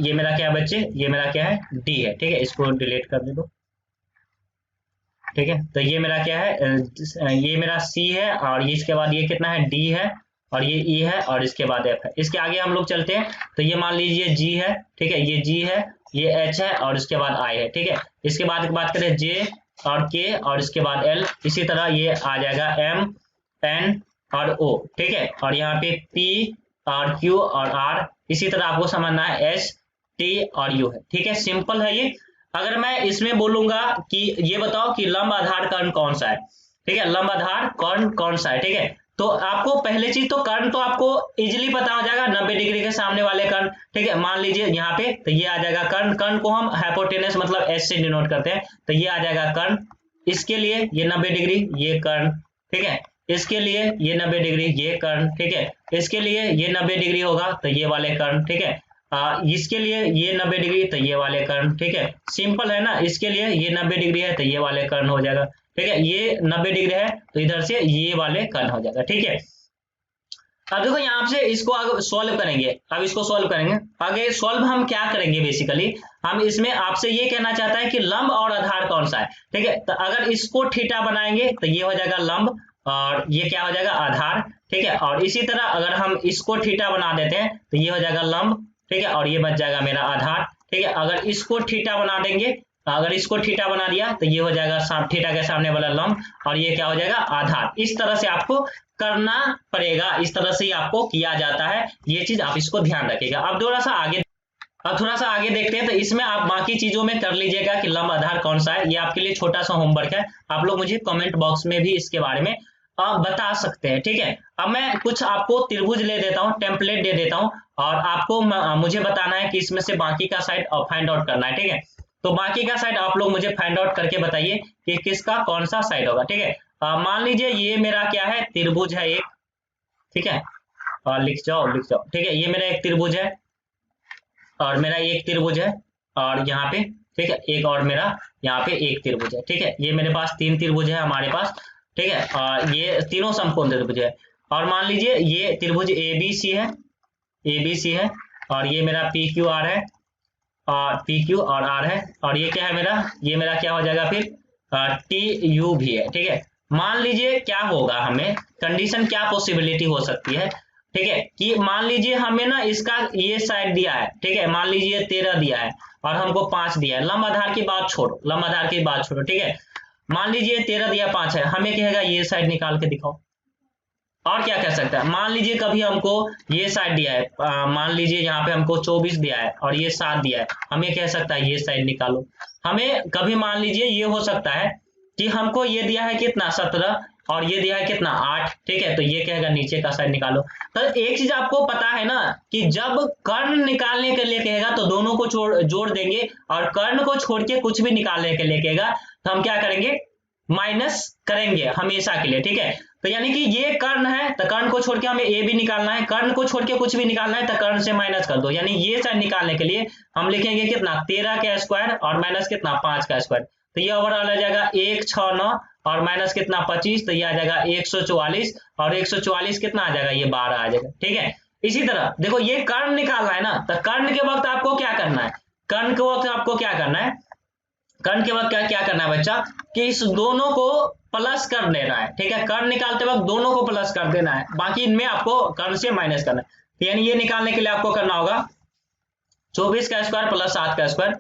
ये मेरा क्या है बच्चे, ये मेरा क्या है डी है, ठीक है, इसको डिलीट कर दे दो, ठीक है। तो ये मेरा क्या है, ये मेरा सी है और इसके बाद ये कितना है डी है और ये ई है और इसके बाद एफ है। इसके आगे हम लोग चलते हैं, तो ये मान लीजिए जी है, ठीक है, ये जी है, ये एच है और इसके बाद आई है, ठीक है। इसके बाद बात करें जे और के और इसके बाद एल, इसी तरह ये आ जाएगा एम एन और ओ, ठीक है, और यहाँ पे पी और क्यू और आर, इसी तरह आपको समझना है एस टी और यू है, ठीक है, सिंपल है ये। अगर मैं इसमें बोलूंगा कि ये बताओ कि लंब आधार कर्ण कौन सा है, ठीक है, लंब आधार कर्ण कौन सा है, ठीक है, तो आपको पहले चीज तो कर्ण तो आपको इजीली पता हो जाएगा, 90 डिग्री के सामने वाले कर्ण, ठीक है। मान लीजिए यहाँ पे तो ये आ जाएगा कर्ण, कर्ण को हम हाइपोटेनस मतलब एस से डिनोट करते हैं, तो ये आ जाएगा कर्ण। इसके लिए ये 90 डिग्री ये कर्ण, ठीक है। इसके लिए ये 90 डिग्री ये कर्ण, ठीक है। इसके लिए ये 90 डिग्री होगा तो ये वाले कर्ण, ठीक है। इसके लिए ये 90 डिग्री तो ये वाले कर्ण, ठीक है। सिंपल है ना। इसके लिए ये 90 डिग्री है तो ये वाले कर्ण हो जाएगा, ठीक है। ये 90 डिग्री है तो इधर से ये वाले कर्ण हो जाएगा, ठीक है। अब देखो यहाँ से इसको आगे सॉल्व करेंगे, अब इसको सॉल्व करेंगे। आगे सॉल्व हम क्या करेंगे, बेसिकली हम इसमें आपसे ये कहना चाहता है कि लंब और आधार कौन सा है, ठीक है। तो अगर इसको थीटा बनाएंगे तो ये हो जाएगा लंब और ये क्या हो जाएगा आधार, ठीक है। और इसी तरह अगर हम इसको थीटा बना देते हैं तो ये हो जाएगा लंब, ठीक है। और ये बच जाएगा मेरा आधार, ठीक है। अगर इसको थीटा बना देंगे, अगर इसको थीटा बना दिया तो ये हो जाएगा थीटा के सामने वाला लंब और ये क्या हो जाएगा आधार। इस तरह से आपको करना पड़ेगा, इस तरह से ही आपको किया जाता है, ये चीज आप इसको ध्यान रखिएगा। अब थोड़ा सा आगे देखते हैं। तो इसमें आप बाकी चीजों में कर लीजिएगा कि लंब आधार कौन सा है, ये आपके लिए छोटा सा होमवर्क है। आप लोग मुझे कमेंट बॉक्स में भी इसके बारे में बता सकते हैं, ठीक है। अब मैं कुछ आपको त्रिभुज ले देता हूँ, टेम्पलेट दे देता हूँ और आपको मुझे बताना है कि इसमें से बाकी का साइड फाइंड आउट करना है, ठीक है। तो बाकी का साइड आप लोग मुझे फाइंड आउट करके बताइए कि किसका कौन सा साइड होगा, ठीक है। मान लीजिए ये मेरा क्या है, त्रिभुज है एक, ठीक है। और लिख जाओ, ठीक है। ये मेरा एक त्रिभुज है और मेरा एक त्रिभुज है और यहाँ पे, ठीक है, एक और मेरा यहाँ पे एक त्रिभुज है, ठीक है। ये मेरे पास 3 त्रिभुज है हमारे पास, ठीक है। और ये तीनों समकोण त्रिभुज है। और मान लीजिए ये त्रिभुज ABC है और ये मेरा PQR है और PQ और R है और ये क्या है मेरा, ये मेरा क्या हो जाएगा फिर TU भी है, ठीक है। मान लीजिए क्या होगा, हमें कंडीशन क्या पॉसिबिलिटी हो सकती है, ठीक है, कि मान लीजिए हमें ना इसका ये साइड दिया है, ठीक है। मान लीजिए 13 दिया है और हमको 5 दिया है। लंब आधार की बात छोड़ो, ठीक है। मान लीजिए 13 दिया 5 है, हमें कहेगा ये साइड निकाल के दिखाओ। और क्या कह सकता है, मान लीजिए कभी हमको ये साइड दिया है, मान लीजिए यहाँ पे हमको 24 दिया है और ये 7 दिया है, हमें कह सकता है ये साइड निकालो। हमें कभी मान लीजिए ये हो सकता है कि हमको ये दिया है कितना 17 और ये दिया है कितना 8, ठीक है। तो ये कहेगा नीचे का साइड निकालो। तो एक चीज आपको पता है ना कि जब कर्ण निकालने के लिए कहेगा तो दोनों को जोड़ देंगे और कर्ण को छोड़ के कुछ भी निकालने के लिए कहेगा तो हम क्या करेंगे, माइनस करेंगे हमेशा के लिए, ठीक है। तो यानी कि ये कर्ण है तो कर्ण को छोड़ के हमें ए भी निकालना है, कर्ण को छोड़ के कुछ भी निकालना है तो कर्ण से माइनस कर दो। यानी ये साइड निकालने के लिए हम लिखेंगे कितना 13 का स्क्वायर और माइनस कितना 5 का स्क्वायर। तो ये ओवरऑल आ जाएगा 169 और माइनस कितना 25, तो ये आ जाएगा 144 और 144 कितना आ जाएगा, ये 12 आ जाएगा, ठीक है। इसी तरह देखो ये कर्ण निकालना है ना, तो कर्ण के वक्त आपको क्या करना है, कर्ण के वक्त आपको क्या करना है, कर्ण के वक्त क्या करना है बच्चा, कि इस दोनों को प्लस कर देना है, ठीक है। कर्ण निकालते वक्त दोनों को प्लस कर देना है, बाकी इनमें आपको कर्ण से माइनस करना है। यानी ये निकालने के लिए आपको करना होगा 24 का स्क्वायर प्लस 7 का स्क्वायर,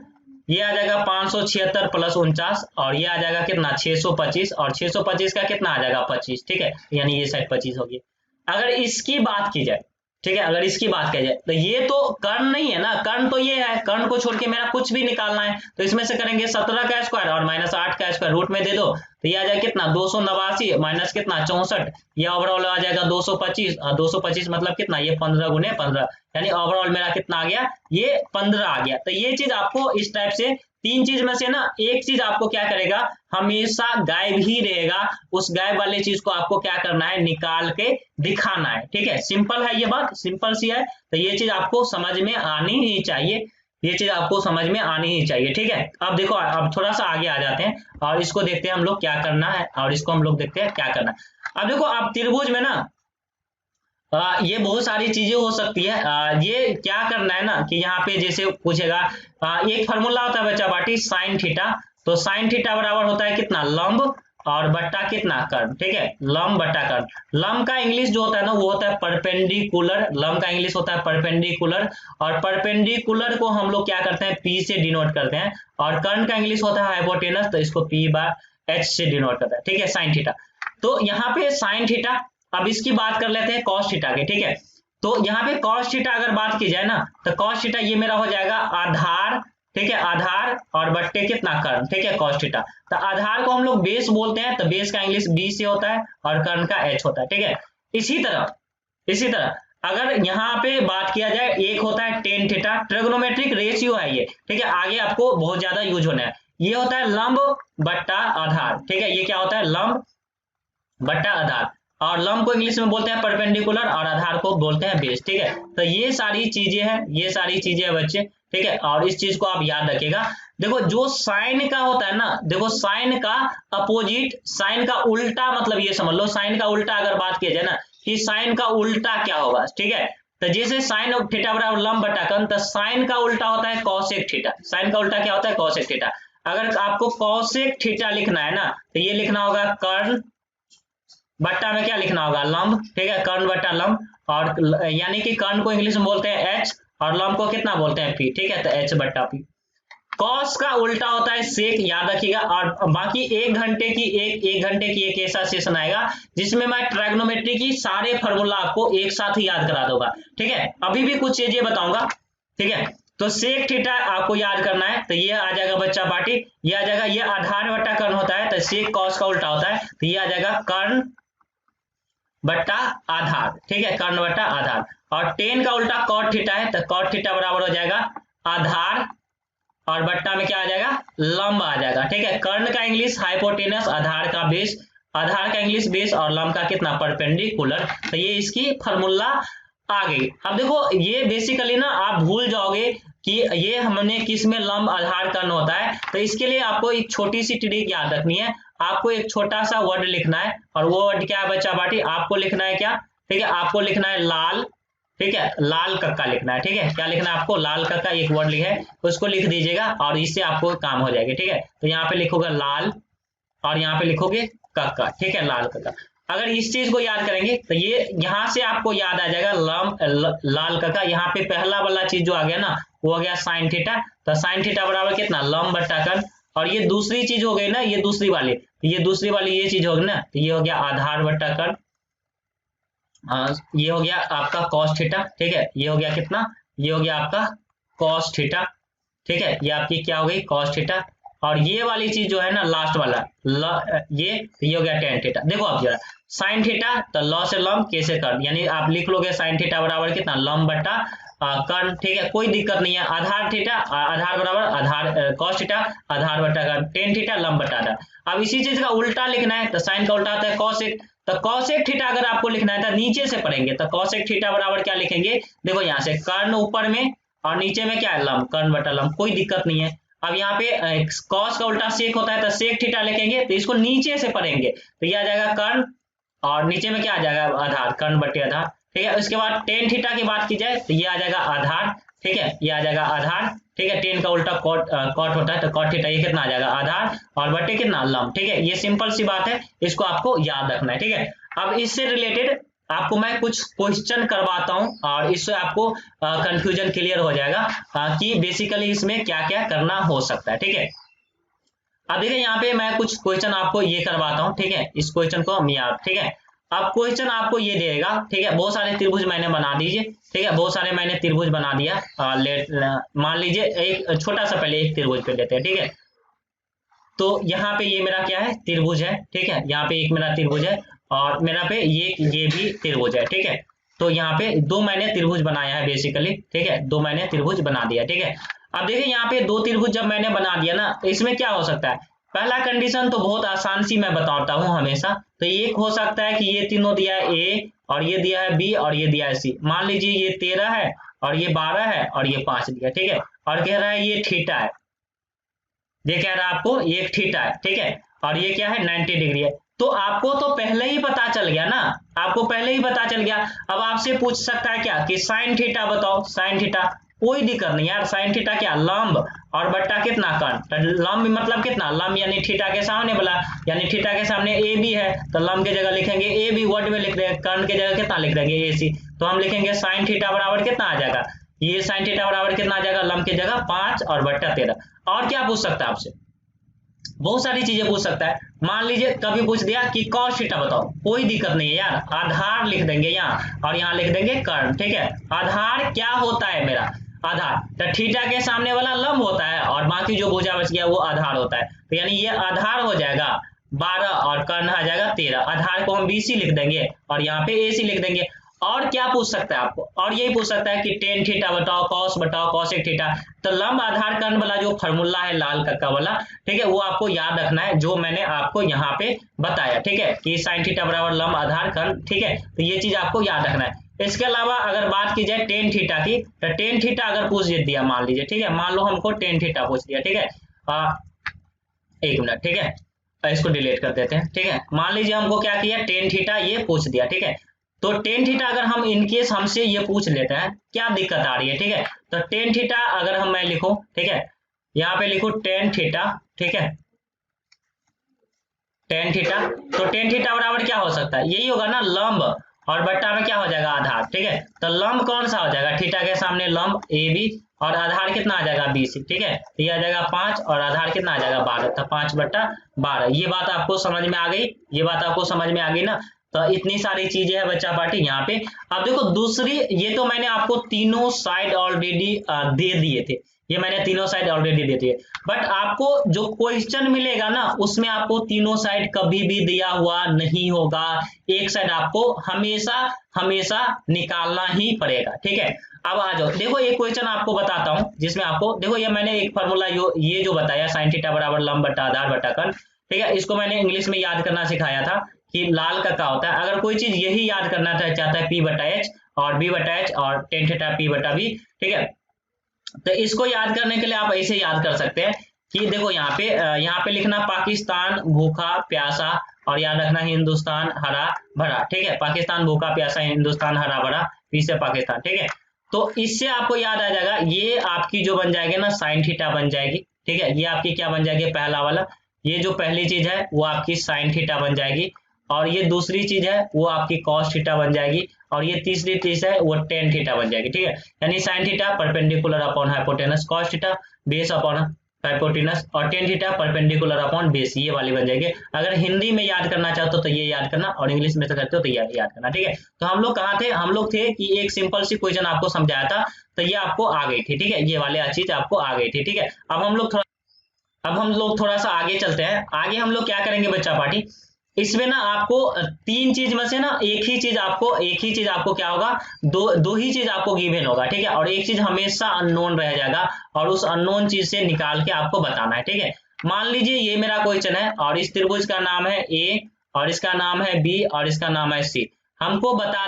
ये आ जाएगा 576 प्लस 49 और ये आ जाएगा कितना 625 और 625 का कितना आ जाएगा 25, ठीक है। यानी ये साइड 25 होगी। अगर इसकी बात की जाए, ठीक है, अगर इसकी बात की जाए तो ये तो कर्ण नहीं है ना, कर्ण तो ये है, कर्ण को छोड़ के मेरा कुछ भी निकालना है तो इसमें से करेंगे 17 का स्क्वायर और माइनस 8 का स्क्वायर रूट में दे दो तो ये आ जाएगा कितना 289 माइनस कितना 64, ये ओवरऑल आ जाएगा 225 और 225 मतलब कितना, ये 15 गुने 15, यानी ओवरऑल मेरा कितना आ गया, ये 15 आ गया। तो ये चीज आपको इस टाइप से 3 चीज में से ना एक चीज आपको क्या करेगा, हमेशा गायब ही रहेगा, उस गायब वाले चीज को आपको क्या करना है, निकाल के दिखाना है, ठीक है। सिंपल है, ये बात सिंपल सी है। तो ये चीज आपको समझ में आनी ही चाहिए, ये चीज आपको समझ में आनी ही चाहिए, ठीक है। अब देखो अब थोड़ा सा आगे आ जाते हैं और इसको देखते हैं हम लोग क्या करना है और इसको हम लोग देखते हैं क्या करना है। अब देखो आप त्रिभुज में ना ये बहुत सारी चीजें हो सकती है। ये क्या करना है ना कि यहाँ पे जैसे पूछेगा एक फॉर्मूला होता है बच्चा बाटी साइन थीटा, तो साइन थीटा बराबर होता है कितना लंब और बट्टा कितना कर्ण, ठीक है, लंब बट्टा कर्ण। लंब का इंग्लिश जो होता है ना वो होता है परपेंडिकुलर, लंब का इंग्लिश होता है परपेंडिकुलर और परपेंडिकुलर को हम लोग क्या करते हैं P से डिनोट करते हैं और कर्ण का इंग्लिश होता है हाइपोटेनस, तो इसको P/H से डिनोट करते हैं, ठीक है, साइन थीटा। तो यहाँ पे साइन थीटा, अब इसकी बात कर लेते हैं कॉस थीटा के, ठीक है। तो यहाँ पे कॉस थीटा अगर बात की जाए ना तो कॉस थीटा ये मेरा हो जाएगा आधार, ठीक है, आधार और बट्टे कितना कर्ण, ठीक है, कॉस थीटा। तो आधार को हम लोग बेस बोलते हैं, तो बेस का इंग्लिश B से होता है और कर्ण का H होता है, ठीक है। इसी तरह अगर यहाँ पे बात किया जाए, एक होता है टेन थीटा, ट्रिग्नोमेट्रिक रेशियो है ये, ठीक है, आगे आपको बहुत ज्यादा यूज होना है। ये होता है लंब बट्टा आधार, ठीक है, ये क्या होता है, लंब बट्टा आधार, और लंब को इंग्लिश में बोलते हैं परपेंडिकुलर और आधार को बोलते हैं बेस, ठीक है। तो ये सारी चीजें हैं, ये सारी चीजें हैं बच्चे, ठीक है, और इस चीज को आप याद रखिएगा। देखो जो साइन का होता है ना, देखो साइन का अपोजिट, साइन का उल्टा, मतलब ये समझ लो साइन का उल्टा अगर बात किया जाए ना कि साइन का उल्टा क्या होगा, ठीक है, तो जैसे साइन ऑफ थीटा बराबर लंब बटा कर्ण, तो साइन का उल्टा होता है कॉसेक थीटा, साइन का उल्टा क्या होता है, कॉसेक थीटा। अगर आपको कॉसेक थीटा लिखना है ना, तो ये लिखना होगा कर्ण बट्टा में क्या लिखना होगा, लंब, ठीक है, कर्ण बट्टा लंब, और यानी कि कर्ण को इंग्लिश में बोलते हैं एच और लंब को कितना बोलते हैं पी, ठीक है, तो एच बट्टा पी। कॉस का उल्टा होता है सेक, याद रखिएगा। और बाकी एक घंटे की एक ऐसा सेशन आएगा जिसमें मैं ट्रायगोनोमेट्री की सारे फार्मूला आपको एक साथ ही याद करा दूंगा, ठीक है। अभी भी कुछ चीजें बताऊंगा, ठीक है। तो सेक थीटा आपको याद करना है, तो ये आ जाएगा बच्चा पार्टी, ये आ जाएगा, ये आधार बट्टा कर्ण होता है, तो सेक कॉस का उल्टा होता है, तो ये आ जाएगा कर्ण बट्टा आधार, ठीक है, कर्ण बट्टा आधार। और टेन का उल्टा कॉट थीटा है, तो कॉट थीटा बराबर हो जाएगा आधार और बट्टा में क्या आ जाएगा, लंब आ जाएगा, ठीक है। कर्ण का इंग्लिश हाइपोटेनस, आधार का बेस, आधार का इंग्लिश बेस, और लंब का कितना, परपेंडिकुलर। तो ये इसकी फार्मूला आ गई। अब देखो ये बेसिकली ना आप भूल जाओगे कि ये हमने किस में लंब आधार कर्ण होता है, तो इसके लिए आपको एक छोटी सी ट्रिक याद रखनी है। आपको एक छोटा सा वर्ड लिखना है, और वो वर्ड क्या है बच्चा बाटी, आपको लिखना है क्या, ठीक है, आपको लिखना है लाल, ठीक है, लाल कक्का लिखना है, ठीक है, क्या लिखना है आपको, लाल कक्का, एक वर्ड लिखे उसको लिख दीजिएगा और इससे आपको काम हो जाएगा, ठीक है। तो यहाँ पे लिखोगे लाल और यहाँ पे लिखोगे कक्का, ठीक है, लाल कक्का। अगर इस चीज को याद करेंगे तो ये यहाँ से आपको याद आ जाएगा लाल कक्का। यहाँ पे पहला वाला चीज जो आ गया ना वो हो गया साइन थीटा, तो साइन थीटा बराबर कितना, लंब बट्टा कर्ण। और ये दूसरी चीज हो गई ना, ये दूसरी वाली, ये दूसरी वाली ये चीज होगी ना, तो ये हो गया आधार बट्टा कर्ण, ये हो गया आपका कॉस थीटा, ठीक है, ये हो गया कितना, ये हो गया आपका कॉस थीटा, ठीक है, ये आपकी क्या हो गई, कॉस थीटा। और ये वाली चीज जो है ना लास्ट वाला ये हो गया टेन थीटा। देखो आप जरा, साइन थीटा तो लॉ से लंब, कैसे कर्ण, यानी आप लिख लोगे साइन थीटा बराबर कितना, लंब बट्टा कर्ण, ठीक है, कोई दिक्कत नहीं है। आधार थीटा, आधार बराबर आधार कॉस थीटा, आधार बट्टा कर्ण, टेन थीटा लंब बट्टा आधार। अब इसी चीज का उल्टा लिखना है, तो साइन का उल्टा आता है कॉसेक, तो कॉसेक थीटा अगर आपको लिखना है तो नीचे से पढ़ेंगे, तो कॉसेक थीटा बराबर क्या लिखेंगे, देखो यहाँ से कर्ण ऊपर में और नीचे में क्या है, लंब, कर्ण बटा लंब, कोई दिक्कत नहीं है। अब यहाँ पे कॉस का उल्टा सेक होता है, तो सेक थीटा लिखेंगे, तो इसको नीचे से पढ़ेंगे, तो ये आ जाएगा कर्ण और नीचे में क्या आ जाएगा, आधार, कर्ण बटे आधार, ठीक है। उसके बाद टेन थीटा की बात की जाए तो ये आ जाएगा आधार, ठीक है, ये आ जाएगा आधार, ठीक है, टेन का उल्टा कॉट होता है, तो कॉट थीटा ये कितना आ जाएगा, आधार और बटे कितना, लंब, ठीक है। ये सिंपल सी बात है, इसको आपको याद रखना है, ठीक है। अब इससे रिलेटेड आपको मैं कुछ क्वेश्चन करवाता हूं और इससे आपको कंफ्यूजन क्लियर हो जाएगा कि बेसिकली इसमें क्या क्या करना हो सकता है, ठीक है। अब देखिए यहाँ पे मैं कुछ क्वेश्चन आपको ये करवाता हूं, ठीक है, इस क्वेश्चन को हम याद, ठीक है। अब क्वेश्चन आपको ये देगा, ठीक है, बहुत सारे त्रिभुज मैंने बना दीजिए, ठीक है, बहुत सारे मैंने त्रिभुज बना दिया, मान लीजिए एक छोटा सा पहले एक त्रिभुज पे लेते हैं, ठीक है। तो यहाँ पे ये मेरा क्या है, त्रिभुज है, ठीक है, यहाँ पे एक मेरा त्रिभुज है और मेरा पे ये भी त्रिभुज है, ठीक है। तो यहाँ पे दो मैंने त्रिभुज बनाया है बेसिकली, ठीक है, दो मैंने त्रिभुज बना दिया, ठीक है। अब देखिए यहाँ पे दो त्रिभुज जब मैंने बना दिया ना, तो इसमें क्या हो सकता है, पहला कंडीशन तो बहुत आसान सी मैं बताता हूँ हमेशा, तो एक हो सकता है कि ये तीनों दिया है ए और ये दिया है बी और ये दिया है सी। मान लीजिए ये 13 है और ये 12 है और ये 5 दिया, ठीक है, और कह रहा है ये थीटा है, ये कह रहा है आपको ये थीटा है, ठीक है, और ये क्या है 90 डिग्री है। तो आपको तो पहले ही पता चल गया ना, आपको पहले ही पता चल गया। अब आपसे पूछ सकता है क्या कि साइन थीटा बताओ, साइन थीटा, कोई दिक्कत नहीं यार, साइन थीटा क्या, लंब और बट्टा कितना, कर्ण, तो लंब मतलब कितना, लंब यानी थीटा के सामने वाला, यानी थीटा के सामने ए बी है, तो लंब के जगह लिखेंगे ए बी, वर्ड में लिख देंगे, कर्ण के जगह कितना लिख देंगे ए सी, तो हम लिखेंगे साइन थीटा बराबर कितना आ जाएगा, ये साइन थीटा बराबर कितना आ जाएगा, लंब की जगह 5 और बट्टा 13। और क्या पूछ सकता है आपसे, बहुत सारी चीजें पूछ सकता है। मान लीजिए कभी पूछ दिया कि कॉस थीटा बताओ, कोई दिक्कत नहीं है यार, आधार लिख देंगे यहाँ और यहाँ लिख देंगे कर्ण, ठीक है। आधार क्या होता है मेरा, आधार, तो थीटा के सामने वाला लंब होता है और बाकी जो भुजा बच गया वो आधार होता है, तो यानी ये आधार हो जाएगा 12 और कर्ण आ जाएगा 13। आधार को हम BC लिख देंगे और यहाँ पे AC लिख देंगे। और क्या पूछ सकता है आपको, और यही पूछ सकता है कि टेन थीटा बताओ, कॉसेक थीटा। तो लंब आधार कर्ण वाला जो फॉर्मूला है लाल कक्का वाला, ठीक है, वो आपको याद रखना है, जो मैंने आपको यहाँ पे बताया, ठीक है, कि साइन थीटा बराबर लंब आधार कर्ण, ठीक है। तो ये चीज आपको याद रखना है। इसके अलावा अगर बात की जाए टेन थीटा की, तो टेन थीटा अगर पूछ दिया मान लीजिए, ठीक है, मान लो हमको टेन थीटा पूछ दिया, ठीक है, एक मिनट, ठीक है, इसको डिलीट कर देते हैं, ठीक है। मान लीजिए हमको क्या किया, टेन थीटा ये पूछ दिया, ठीक है। तो टेन थीटा अगर हम इनकेस हमसे ये पूछ लेते हैं, क्या दिक्कत आ रही है, ठीक है। तो टेन थीटा अगर हम मैं लिखूं, ठीक है, यहाँ पे लिखूं टेन थीटा, ठीक है, टेन थीटा। तो टेन थीटा बराबर क्या हो सकता है, यही होगा ना, लंब और बट्टा में क्या हो जाएगा, आधार, ठीक है। तो लंब कौन सा हो जाएगा, थीटा के सामने लंब AB, और आधार कितना आ जाएगा BC, ठीक है। तो ये आ जाएगा 5 और आधार कितना आ जाएगा 12, तो 5/12। ये बात आपको समझ में आ गई, ये बात आपको समझ में आ गई ना। तो इतनी सारी चीजें है बच्चा पार्टी यहाँ पे। अब देखो दूसरी, ये तो मैंने आपको तीनों साइड ऑलरेडी दे दिए थे, ये मैंने तीनों साइड ऑलरेडी दे दिए, बट आपको जो क्वेश्चन मिलेगा ना उसमें आपको तीनों साइड कभी भी दिया हुआ नहीं होगा, एक साइड आपको हमेशा हमेशा निकालना ही पड़ेगा, ठीक है। अब आ जाओ, देखो एक क्वेश्चन आपको बताता हूं जिसमें आपको देखो, ये मैंने एक फॉर्मूला ये जो बताया साइन थीटा बराबर लंब बटा आधार बटा कर्ण, ठीक है, इसको मैंने इंग्लिश में याद करना सिखाया था कि लाल का क्या होता है। अगर कोई चीज यही याद करना चाहता है P/H और B/H और टेन थीटा P/B, ठीक है, तो इसको याद करने के लिए आप ऐसे याद कर सकते हैं कि देखो यहाँ पे लिखना पाकिस्तान भूखा प्यासा, और याद रखना हिंदुस्तान हरा भरा, ठीक है, पाकिस्तान भूखा प्यासा, हिंदुस्तान हरा भरा, पीछे पाकिस्तान, ठीक है। तो इससे आपको याद आ जाएगा, ये आपकी जो बन जाएगी ना साइन थीटा बन जाएगी, ठीक है, ये आपकी क्या बन जाएगी, पहला वाला, ये जो पहली चीज है वो आपकी साइन थीटा बन जाएगी, और ये दूसरी चीज है वो आपकी कॉस थीटा बन जाएगी, और ये तीसरी चीज है वो टेन थीटा बन जाएगी, ठीक है। यानी sine theta perpendicular upon hypotenuse, cos theta base upon hypotenuse, और tan theta perpendicular upon base, ये वाली बन जाएगी। अगर हिंदी में याद करना चाहते हो तो ये याद करना, और इंग्लिश में करते हो तो ये याद करना, ठीक है। तो हम लोग कहाँ थे, हम लोग थे कि एक सिंपल सी क्वेश्चन आपको समझाया था, तो ये आपको आ गई थी, ठीक है, ये वाले चीज आपको आ गई थी, ठीक है। अब हम लोग थोड़ा सा आगे चलते हैं। आगे हम लोग क्या करेंगे बच्चा पार्टी, इसमें ना आपको तीन चीज में से ना एक ही चीज आपको क्या होगा, दो ही चीज आपको गिवन होगा, ठीक है, और एक चीज हमेशा अननोन रह जाएगा, और उस अननोन चीज से निकाल के आपको बताना है, ठीक है। मान लीजिए ये मेरा क्वेश्चन है, और इस त्रिभुज का नाम है A, और इसका नाम है B, और इसका नाम है C। हमको बता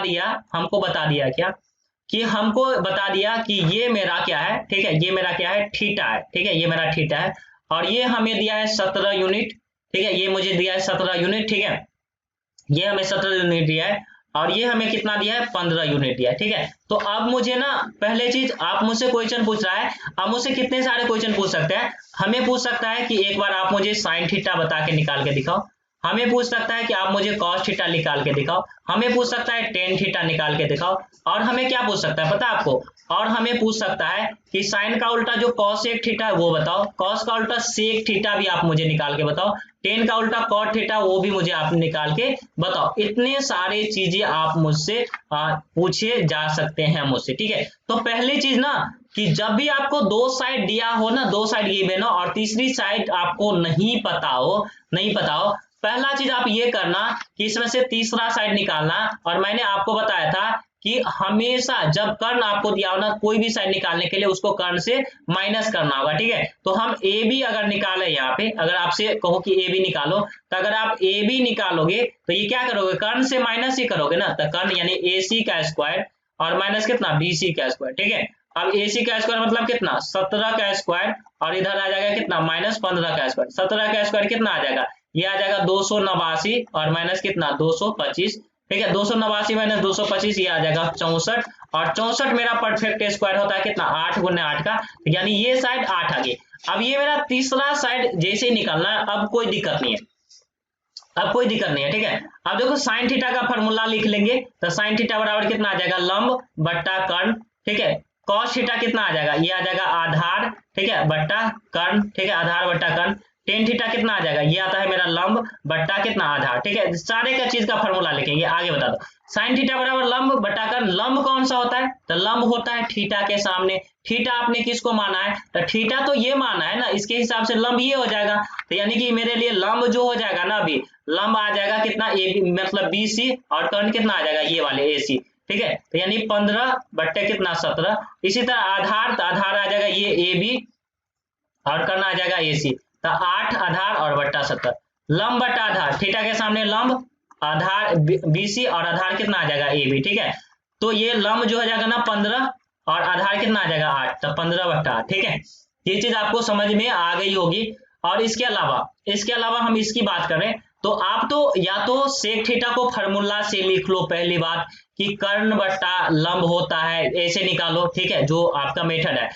दिया क्या, कि हमको बता दिया कि ये मेरा क्या है, ठीक है, ये मेरा क्या है, थीटा है, ठीक है, ये मेरा थीटा है, और ये हमें दिया है 17 यूनिट, ठीक है, ये मुझे दिया है 17 यूनिट, ठीक है, ये हमें 17 यूनिट दिया है, और ये हमें कितना दिया है, 15 यूनिट दिया है, ठीक है। तो अब मुझे ना पहले चीज, आप मुझसे क्वेश्चन पूछ रहा है, अब मुझसे कितने सारे क्वेश्चन पूछ सकते हैं, हमें पूछ सकता है कि एक बार आप मुझे साइन थीटा बता के निकाल के दिखाओ, हमें पूछ सकता है कि आप मुझे कॉस थीटा निकाल के दिखाओ, हमें पूछ सकता है टेन थीटा निकाल के दिखाओ, और हमें क्या पूछ सकता है पता है आपको, और हमें पूछ सकता है कि साइन का उल्टा जो कॉसेक थीटा है वो बताओ, कॉस का उल्टा सेक थीटा भी आप मुझे निकाल के बताओ, टेन का उल्टा कॉट थीटा वो भी मुझे आप निकाल के बताओ। इतने सारे चीजें आप मुझसे पूछे जा सकते हैं मुझसे, ठीक है। तो पहली चीज ना, कि जब भी आपको दो साइड दिया हो ना, दो साइड गिवन हो और तीसरी साइड आपको नहीं पता हो, पहला चीज आप ये करना कि इसमें से तीसरा साइड निकालना, और मैंने आपको बताया था कि हमेशा जब कर्ण आपको दिया हो ना, कोई भी साइड निकालने के लिए उसको कर्ण से माइनस करना होगा, ठीक है। तो हम ए बी अगर निकाले, यहाँ पे अगर आपसे कहो कि ए बी निकालो, तो अगर आप ए बी निकालोगे तो ये क्या करोगे, कर्ण से माइनस ही करोगे ना, तो कर्ण यानी ए सी का स्क्वायर और माइनस कितना बी सी का स्क्वायर, ठीक है। अब ए सी का स्क्वायर मतलब कितना 17 का स्क्वायर, और इधर आ जाएगा कितना -15 का स्क्वायर, 17 का स्क्वायर कितना आ जाएगा, ये आ जाएगा 289, और माइनस कितना 225, ठीक है, 289 माइनस 225 ये आ जाएगा 64, और 64 मेरा परफेक्ट स्क्वायर होता है कितना 8 गुने 8 का, यानी ये साइड 8 आ गई। अब ये मेरा तीसरा साइड जैसे ही निकालना है, अब कोई दिक्कत नहीं है, ठीक है। अब देखो साइन थीटा का फॉर्मूला लिख लेंगे, तो साइन थीटा बराबर कितना आ जाएगा, लंब बट्टा कर्ण, ठीक है। कॉस थीटा कितना आ जाएगा, ये आ जाएगा आधार, ठीक है, बट्टा कर्ण, ठीक है, आधार बट्टा कर्ण, टेन थीटा कितना आ जाएगा, ये आता है मेरा लंब बट्टा कितना आधार, ठीक है। सारे का चीज का फॉर्मूला लिखेंगे, आगे बता दो। साइन थीटा बराबर लंब बट्टा कर, लंब कौन सा होता है, तो लंब होता है थीटा के सामने। थीटा आपने किसको माना है, तो थीटा तो ये माना है ना, इसके हिसाब से लंब ये हो जाएगा। तो यानी कि मेरे लिए लंब जो हो जाएगा ना, अभी लंब आ जाएगा कितना, ए मतलब BC, और कर्ण कितना आ जाएगा, ये वाले AC, ठीक है। तो यानी 15 बट्टे कितना 17। इसी तरह आधार, तो आधार आ जाएगा ये AB, और कर्ण आ जाएगा AC, तो 8 आधार और बट्टा 17। लंब बट्टा आधार, थीटा के सामने लंब, आधार BC, और आधार कितना आ जाएगा AB, ठीक है। तो ये लंब जो हो जाएगा ना 15, और आधार कितना आ जाएगा 8, तो 15 बट्टा 8, ठीक है। ये चीज आपको समझ में आ गई होगी। और इसके अलावा हम इसकी बात करें तो आप तो या तो सेक थीटा को फार्मूला से लिख लो, पहली बात कि कर्ण बट्टा लंब होता है, ऐसे निकालो, ठीक है, जो आपका मेथड है,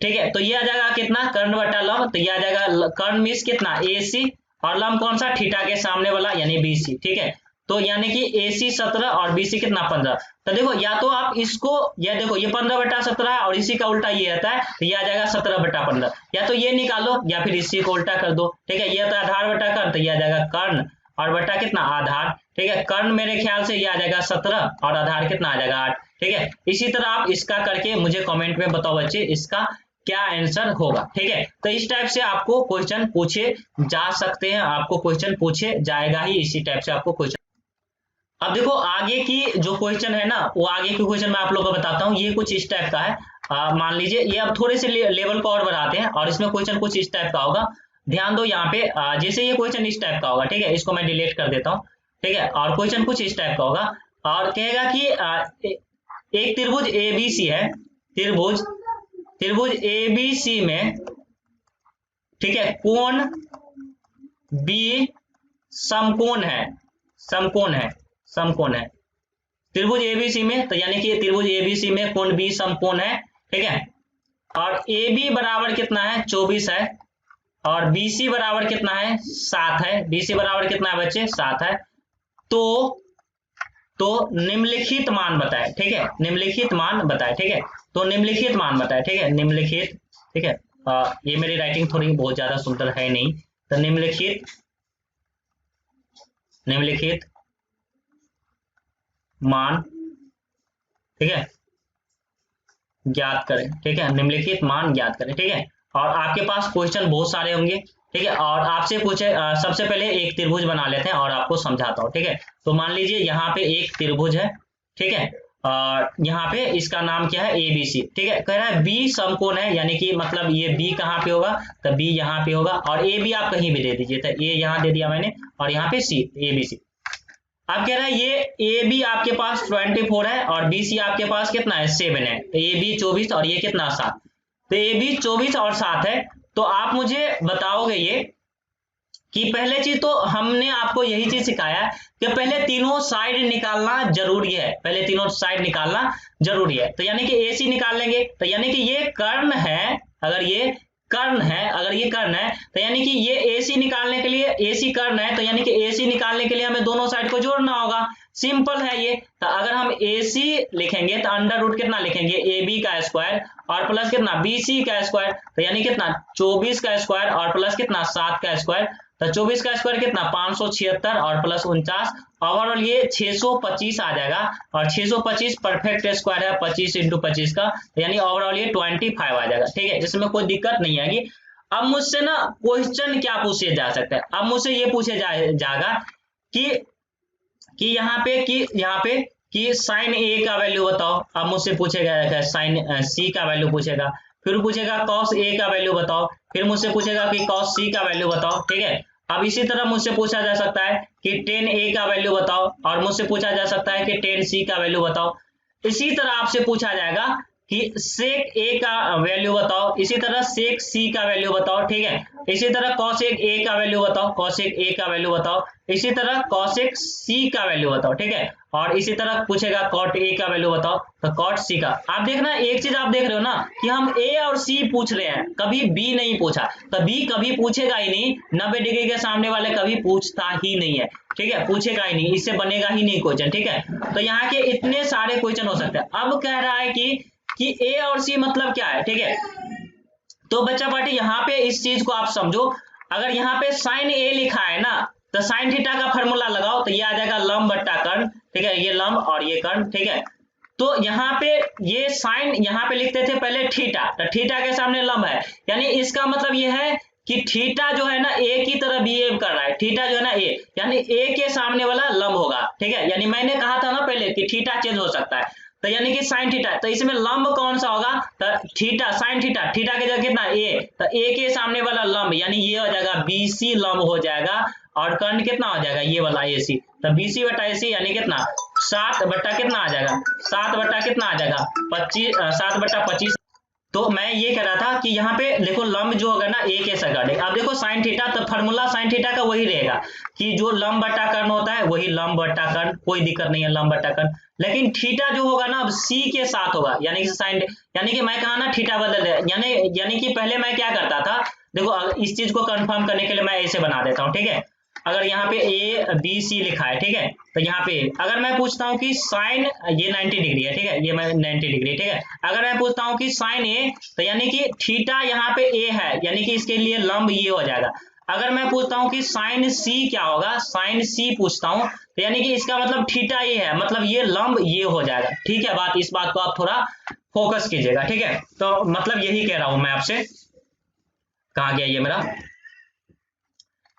ठीक है। तो ये आ जाएगा कितना, कर्ण बट्टा लंब, तो ये आ जाएगा कर्ण मीन्स कितना AC, और लंब कौन सा, थीटा के सामने वाला यानी BC, ठीक है। तो यानी कि AC 17 और BC कितना 15। तो देखो या तो आप इसको, या देखो ये 15 बट्टा 17 है और इसी का उल्टा ये आता है, तो ये आ जाएगा 17 बट्टा 15, या तो ये निकालो या फिर इसी को उल्टा कर दो, ठीक है। ये आता है आधार बट्टा कर्ण, तो ये आ जाएगा कर्ण और बट्टा कितना आधार, ठीक है। कर्ण मेरे ख्याल से ये आ जाएगा 17 और आधार कितना आ जाएगा 8, ठीक है। इसी तरह आप इसका करके मुझे कमेंट में बताओ बच्चे इसका क्या आंसर होगा, ठीक है। तो इस टाइप से आपको क्वेश्चन पूछे जा सकते हैं, आपको क्वेश्चन पूछे जाएगा ही, इसी टाइप से आपको क्वेश्चन। अब देखो आगे की जो क्वेश्चन है ना, वो आगे की क्वेश्चन मैं आप लोगों को बताता हूँ, ये कुछ इस टाइप का है। मान लीजिए ये अब थोड़े से लेवल को और बढ़ाते हैं, और इसमें क्वेश्चन कुछ इस टाइप का होगा। ध्यान दो यहाँ पे, जैसे ये क्वेश्चन इस टाइप का होगा, ठीक है, इसको मैं डिलीट कर देता हूँ, ठीक है। और क्वेश्चन कुछ इस टाइप का होगा, और कहेगा कि एक त्रिभुज ABC है, त्रिभुज ABC में, ठीक है, कोण B समकोण है त्रिभुज ABC में, तो यानी कि त्रिभुज ABC में कोण B समकोण है, ठीक है। और AB बराबर कितना है 24 है, और BC बराबर कितना है 7 है, BC बराबर कितना है बच्चे 7 है। तो निम्नलिखित मान बताए, ठीक है, निम्नलिखित मान बताए, ठीक है। तो निम्नलिखित मान बताए, ठीक है, निम्नलिखित, ठीक है। ये मेरी राइटिंग थोड़ी बहुत ज्यादा सुंदर है नहीं, तो निम्नलिखित मान, ठीक है, ज्ञात करें, ठीक है, निम्नलिखित मान ज्ञात करें, ठीक है। और आपके पास क्वेश्चन बहुत सारे होंगे, ठीक है, और आपसे पूछे, सबसे पहले एक त्रिभुज बना लेते हैं और आपको समझाता हूँ, ठीक है। तो मान लीजिए यहाँ पे एक त्रिभुज है, ठीक है, और यहाँ पे इसका नाम क्या है ABC, ठीक है। कह रहा है B समकोण है, यानी कि मतलब ये B कहाँ पे होगा, तो B यहाँ पे होगा, और AB आप कहीं भी दे दीजिए, तो A यहाँ दे दिया मैंने, और यहाँ पे C ABC। अब कह रहा है ये AB आपके पास 24 है और BC आपके पास कितना है 7 है, तो AB 24 और ये कितना 7, तो AB 24 और 7 है। तो आप मुझे बताओगे ये कि पहले चीज तो हमने आपको यही चीज सिखाया कि पहले तीनों साइड निकालना जरूरी है, पहले तीनों साइड निकालना जरूरी है। तो यानी कि AC निकाल लेंगे, तो यानी कि ये कर्ण है, अगर ये कर्ण है, तो यानी कि ये AC निकालने के लिए, AC कर्ण है, तो यानी कि AC निकालने के लिए हमें दोनों साइड को जोड़ना होगा, सिंपल है ये। तो अगर हम AC लिखेंगे तो अंडर रूट कितना लिखेंगे AB का स्क्वायर और प्लस कितना BC का स्क्वायर, तो यानी कितना 24 का स्क्वायर और प्लस कितना 7 का स्क्वायर, तो 24 का स्क्वायर कितना 576 और प्लस 49, ओवरऑल ये 625 आ जाएगा, और 625 परफेक्ट स्क्वायर है 25 × 25 का, यानी ओवरऑल ये 25 आ जाएगा, ठीक है, इसमें कोई दिक्कत नहीं आएगी। अब मुझसे ना क्वेश्चन क्या पूछे जा सकता है, अब मुझसे ये पूछे जाएगा कि यहाँ पे कि साइन A का वैल्यू बताओ। अब मुझसे पूछेगा साइन C का वैल्यू पूछेगा, फिर पूछेगा कॉस A का वैल्यू बताओ, फिर मुझसे पूछेगा कि कॉस C का वैल्यू बताओ, ठीक है। अब इसी तरह मुझसे पूछा जा सकता है कि tan A का वैल्यू बताओ, और मुझसे पूछा जा सकता है कि tan C का वैल्यू बताओ। इसी तरह आपसे पूछा जाएगा कि sec A का वैल्यू बताओ, इसी तरह sec C का वैल्यू बताओ, ठीक है। इसी तरह cosec A का वैल्यू बताओ, cosec A का वैल्यू बताओ, इसी तरह cosec C का वैल्यू बताओ, ठीक है। और इसी तरह पूछेगा cot A का वैल्यू बताओ, तो cot C का। आप देखना एक चीज आप देख रहे हो ना कि हम A और C पूछ रहे हैं, कभी B नहीं पूछा, तो B कभी पूछेगा ही नहीं, 90 डिग्री के सामने वाले कभी पूछता ही नहीं है, ठीक है, पूछेगा ही नहीं, इससे बनेगा ही नहीं क्वेश्चन, ठीक है। तो यहाँ के इतने सारे क्वेश्चन हो सकते हैं। अब कह रहा है कि A और C मतलब क्या है, ठीक है। तो बच्चा पार्टी यहाँ पे इस चीज को आप समझो, अगर यहाँ पे साइन ए लिखा है ना, तो साइन थीटा का फॉर्मूला लगाओ, तो ये आ जाएगा लंब बट्टा कर्ण, ठीक है, ये लंब और ये कर्ण, ठीक है। तो यहाँ पे ये साइन यहाँ पे लिखते थे पहले थीटा, तो थीटा के सामने लंब है, यानी इसका मतलब ये है कि थीटा जो है ना ए की तरह बिहेव कर रहा है, थीटा जो है ना ए, यानी ए के सामने वाला लंब होगा, ठीक है। यानी मैंने कहा था ना पहले कि थीटा चेंज हो सकता है, तो यानी कि साइन थीटा, तो इसमें लंब कौन सा होगा, तो थीटा, साइन थीटा, थीटा के जगह कितना ए, तो ए के सामने वाला लंब यानी ये हो जाएगा BC लंब हो जाएगा, और कर्ण कितना हो जाएगा ये वाला AC, तो BC बटा AC यानी कितना 7 बट्टा कितना आ जाएगा, 7 बट्टा कितना आ जाएगा 25, 7 बट्टा 25। तो मैं ये कह रहा था कि यहाँ पे देखो लंब जो होगा ना ए के सगाड़े, अब देखो साइन थीटा, तो फॉर्मूला साइन थीटा का वही रहेगा कि जो लंब बट्टा कर्ण होता है वही लंब बट्टा कर्ण, कोई दिक्कत नहीं है लंब बट्टा कर्ण। लेकिन थीटा जो होगा ना अब सी के साथ होगा, यानी कि साइन, यानी कि मैं कहा ना थीटा बदल दे, यानी कि पहले मैं क्या करता था, देखो इस चीज को कंफर्म करने के लिए मैं ऐसे बना देता हूँ, ठीक है। अगर यहाँ पे ABC लिखा है, ठीक है, तो यहाँ पे अगर मैं पूछता हूँ कि साइन, ये 90 डिग्री है, ठीक है, ये मैं 90 डिग्री, ठीक है। अगर मैं पूछता हूँ कि साइन A, तो यानी कि थीटा यहाँ पे A है, यानी कि इसके लिए लंब ये हो जाएगा। अगर मैं पूछता हूँ कि साइन C क्या होगा, साइन C पूछता हूँ, तो यानी कि इसका मतलब थीटा ये है, मतलब ये लंब ये हो जाएगा, ठीक है। इस बात को आप थोड़ा फोकस कीजिएगा, ठीक है। तो मतलब यही कह रहा हूं मैं आपसे, कहाँ गया ये मेरा,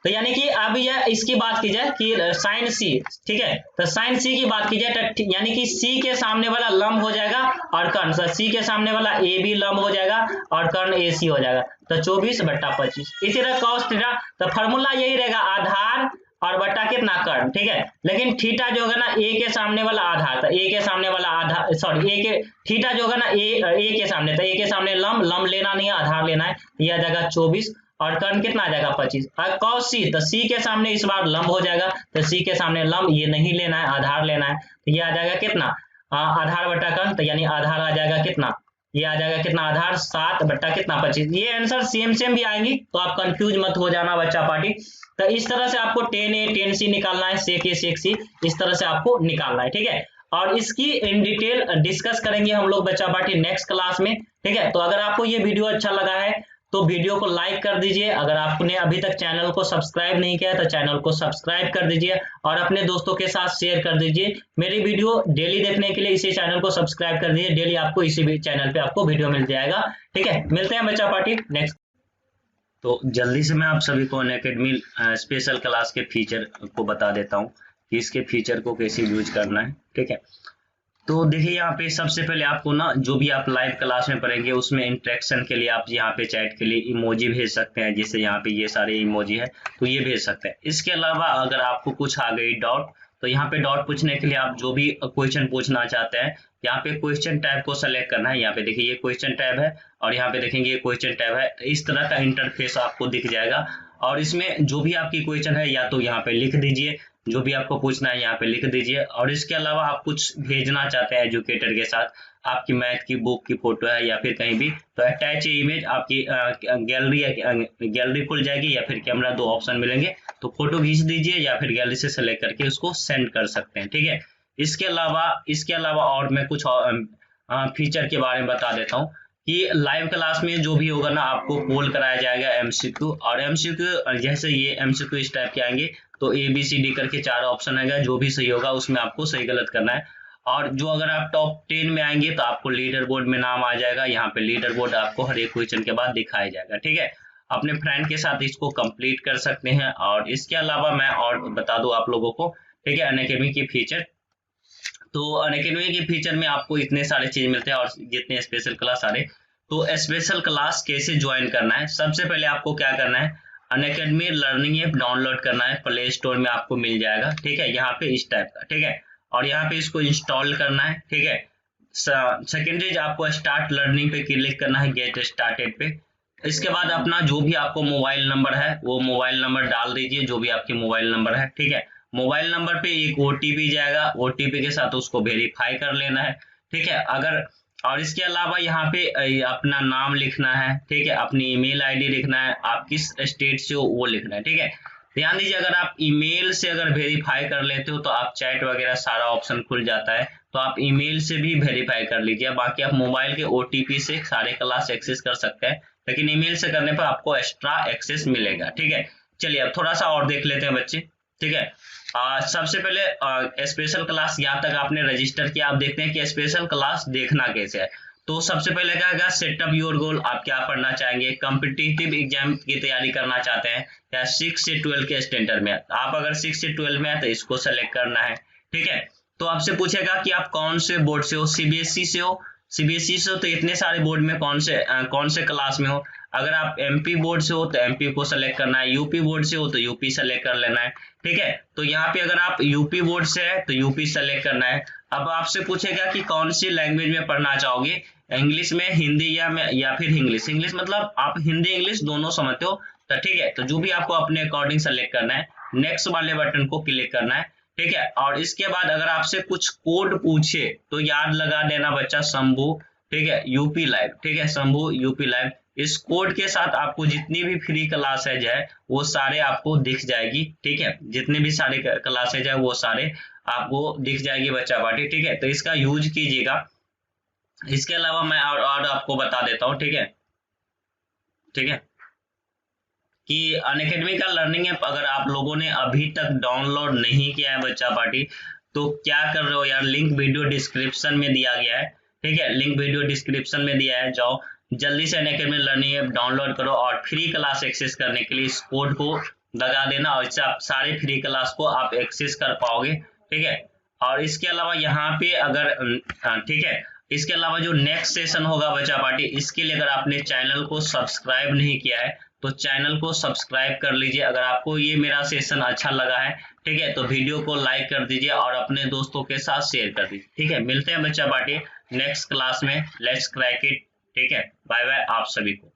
तो यानी कि अब यह इसकी बात की जाए कि साइन C, ठीक है, तो साइन C की बात की जाए तो यानी कि C के सामने वाला लंब हो जाएगा और कर्ण, C के सामने वाला A भी लंब हो जाएगा और कर्ण AC हो जाएगा, तो 24 बट्टा 25। इसी तरह cos थीटा, तो फॉर्मूला यही रहेगा आधार और बट्टा कितना कर्ण, ठीक है। लेकिन थीटा जो होगा ना A के सामने वाला आधार, तो A के सामने वाला आधार, सॉरी A के थीटा जो होगा ना A के सामने, तो A के सामने लंब लेना नहीं है, आधार लेना है, यह आ जाएगा 24 और कर्ण कितना आ जाएगा 25। और cos C, तो C के सामने इस बार लंब हो जाएगा, तो C के सामने लंब ये नहीं लेना है, आधार लेना है, तो ये आ जाएगा कितना आधार बट्टा कर्ण, तो यानी आधार आ जाएगा कितना, ये आ जाएगा कितना आधार 7 बट्टा कितना 25। ये आंसर सेम भी आएंगी, तो आप कंफ्यूज मत हो जाना बच्चा पार्टी। तो इस तरह से आपको 10A 10C निकालना है, sec A sec C, इस तरह से आपको निकालना है, ठीक है। और इसकी इन डिटेल डिस्कस करेंगे हम लोग बच्चा पार्टी नेक्स्ट क्लास में, ठीक है। तो अगर आपको ये वीडियो अच्छा लगा है तो वीडियो को लाइक कर दीजिए, अगर आपने अभी तक चैनल को सब्सक्राइब नहीं किया है तो चैनल को सब्सक्राइब कर दीजिए और अपने दोस्तों के साथ शेयर कर दीजिए। मेरी वीडियो डेली देखने के लिए इसी चैनल को सब्सक्राइब कर दीजिए, डेली आपको इसी चैनल पे आपको वीडियो मिल जाएगा, ठीक है। मिलते हैं बच्चा पार्टी नेक्स्ट। तो जल्दी से मैं आप सभी को अनअकैडमी स्पेशल क्लास के फीचर को बता देता हूँ कि इसके फीचर को कैसे यूज करना है, ठीक है। तो देखिए यहाँ पे सबसे पहले आपको ना जो भी आप लाइव क्लास में पढ़ेंगे उसमें इंटरेक्शन के लिए आप यहाँ पे चैट के लिए इमोजी भेज सकते हैं, जैसे यहाँ पे ये सारे इमोजी है तो ये भेज सकते हैं। इसके अलावा अगर आपको कुछ आ गई डाउट, तो यहाँ पे डाउट पूछने के लिए आप जो भी क्वेश्चन पूछना चाहते हैं यहाँ पे क्वेश्चन टैब को सेलेक्ट करना है। यहाँ पे देखिए ये क्वेश्चन टैब है और यहाँ पे देखेंगे ये क्वेश्चन टैब है, तो इस तरह का इंटरफेस आपको दिख जाएगा और इसमें जो भी आपकी क्वेश्चन है या तो यहाँ पे लिख दीजिए, जो भी आपको पूछना है यहाँ पे लिख दीजिए। और इसके अलावा आप कुछ भेजना चाहते हैं एजुकेटर के साथ, आपकी मैथ की बुक की फोटो है या फिर कहीं भी, तो अटैच इमेज आपकी गैलरी खुल जाएगी या फिर कैमरा, दो ऑप्शन मिलेंगे, तो फोटो खींच दीजिए या फिर गैलरी से सेलेक्ट करके उसको सेंड कर सकते हैं, ठीक है। इसके अलावा और मैं कुछ फीचर के बारे में बता देता हूँ कि लाइव क्लास में जो भी होगा ना आपको पोल कराया जाएगा MCQ, और MCQ जैसे ये MCQ इस टाइप के आएंगे तो ABCD करके 4 ऑप्शन आएगा, जो भी सही होगा उसमें आपको सही गलत करना है। और जो अगर आप टॉप 10 में आएंगे तो आपको लीडर बोर्ड में नाम आ जाएगा, यहाँ पे लीडर बोर्ड आपको हर एक क्वेश्चन के बाद दिखाया जाएगा, ठीक है। अपने फ्रेंड के साथ इसको कंप्लीट कर सकते हैं। और इसके अलावा मैं और बता दूं आप लोगों को, ठीक है, अनअकैडमी की फीचर, तो अनअकैडमी के फीचर में आपको इतने सारे चीज मिलते हैं और जितने स्पेशल क्लास आ रहे। तो स्पेशल क्लास कैसे ज्वाइन करना है, सबसे पहले आपको क्या करना है, अनअकैडमी लर्निंग ऐप डाउनलोड करना है, प्ले स्टोर में आपको मिल जाएगा, ठीक है, यहाँ पे इस टाइप का, ठीक है। और यहाँ पे इसको इंस्टॉल करना है, ठीक है। सेकेंडरी आपको स्टार्ट लर्निंग पे क्लिक करना है, गेट स्टार्टेड पे। इसके बाद अपना जो भी आपको मोबाइल नंबर है वो मोबाइल नंबर डाल दीजिए, जो भी आपकी मोबाइल नंबर है, ठीक है। मोबाइल नंबर पे एक OTP जाएगा, OTP के साथ उसको वेरीफाई कर लेना है, ठीक है। और इसके अलावा यहाँ पे अपना नाम लिखना है, ठीक है, अपनी ईमेल ID लिखना है, आप किस स्टेट से हो वो लिखना है, ठीक है। ध्यान दीजिए, अगर आप ईमेल से अगर वेरीफाई कर लेते हो तो आप चैट वगैरह सारा ऑप्शन खुल जाता है, तो आप ईमेल से भी वेरीफाई कर लीजिए। बाकी आप मोबाइल के OTP से सारे क्लास एक्सेस कर सकते हैं, लेकिन ईमेल से करने पर आपको एक्स्ट्रा एक्सेस मिलेगा। ठीक है, चलिए अब थोड़ा सा और देख लेते हैं बच्चे। ठीक है, सबसे पहले स्पेशल क्लास यहाँ तक आपने रजिस्टर किया। आप देखते हैं कि स्पेशल क्लास देखना कैसे है। तो सबसे पहले क्या होगा, सेटअप योर गोल, आप क्या पढ़ना चाहेंगे, कॉम्पिटिटिव एग्जाम की तैयारी करना चाहते हैं या 6 से 12 के स्टैंडर्ड में। आप अगर 6 से 12 में है तो इसको सेलेक्ट करना है। ठीक है, तो आपसे पूछेगा कि आप कौन से बोर्ड से हो, CBSE से हो। CBSE से हो तो इतने सारे बोर्ड में कौन से क्लास में हो। अगर आप MP बोर्ड से हो तो MP को सेलेक्ट करना है, UP बोर्ड से हो तो UP सेलेक्ट कर लेना है। ठीक है, तो यहाँ पे अगर आप UP बोर्ड से है तो UP सेलेक्ट करना है। अब आपसे पूछेगा कि कौन सी लैंग्वेज में पढ़ना चाहोगे, इंग्लिश में, हिंदी या फिर इंग्लिश। इंग्लिश मतलब आप हिंदी इंग्लिश दोनों समझते हो तो ठीक है, तो जो भी आपको अपने अकॉर्डिंग सेलेक्ट करना है, नेक्स्ट वाले बटन को क्लिक करना है। ठीक है, और इसके बाद अगर आपसे कुछ कोड पूछे तो याद लगा देना बच्चा, शंभू। ठीक है, UP लाइव। ठीक है, शंभू UP लाइव। इस कोड के साथ आपको जितनी भी फ्री क्लासेज है वो सारे आपको दिख जाएगी। ठीक है, जितने भी सारे क्लासेज है वो सारे आपको दिख जाएगी बच्चा पार्टी। ठीक है, तो इसका यूज कीजिएगा। इसके अलावा मैं और आपको बता देता हूँ। ठीक है, ठीक है, कि अनअकैडमी का लर्निंग ऐप अगर आप लोगों ने अभी तक डाउनलोड नहीं किया है बच्चा पार्टी, तो क्या कर रहे हो यार, लिंक वीडियो डिस्क्रिप्शन में दिया गया है। ठीक है, लिंक वीडियो डिस्क्रिप्शन में दिया है, जाओ जल्दी से अनअकैडमी लर्निंग ऐप डाउनलोड करो और फ्री क्लास एक्सेस करने के लिए इस कोड को लगा देना, और इससे आप सारे फ्री क्लास को आप एक्सेस कर पाओगे। ठीक है, और इसके अलावा यहाँ पे अगर ठीक है, इसके अलावा जो नेक्स्ट सेशन होगा बच्चा पार्टी, इसके लिए अगर आपने चैनल को सब्सक्राइब नहीं किया है तो चैनल को सब्सक्राइब कर लीजिए। अगर आपको ये मेरा सेशन अच्छा लगा है, ठीक है, तो वीडियो को लाइक कर दीजिए और अपने दोस्तों के साथ शेयर कर दीजिए। ठीक है, मिलते हैं बच्चा पार्टी नेक्स्ट क्लास में। Let's crack it. ठीक है, बाय बाय आप सभी को।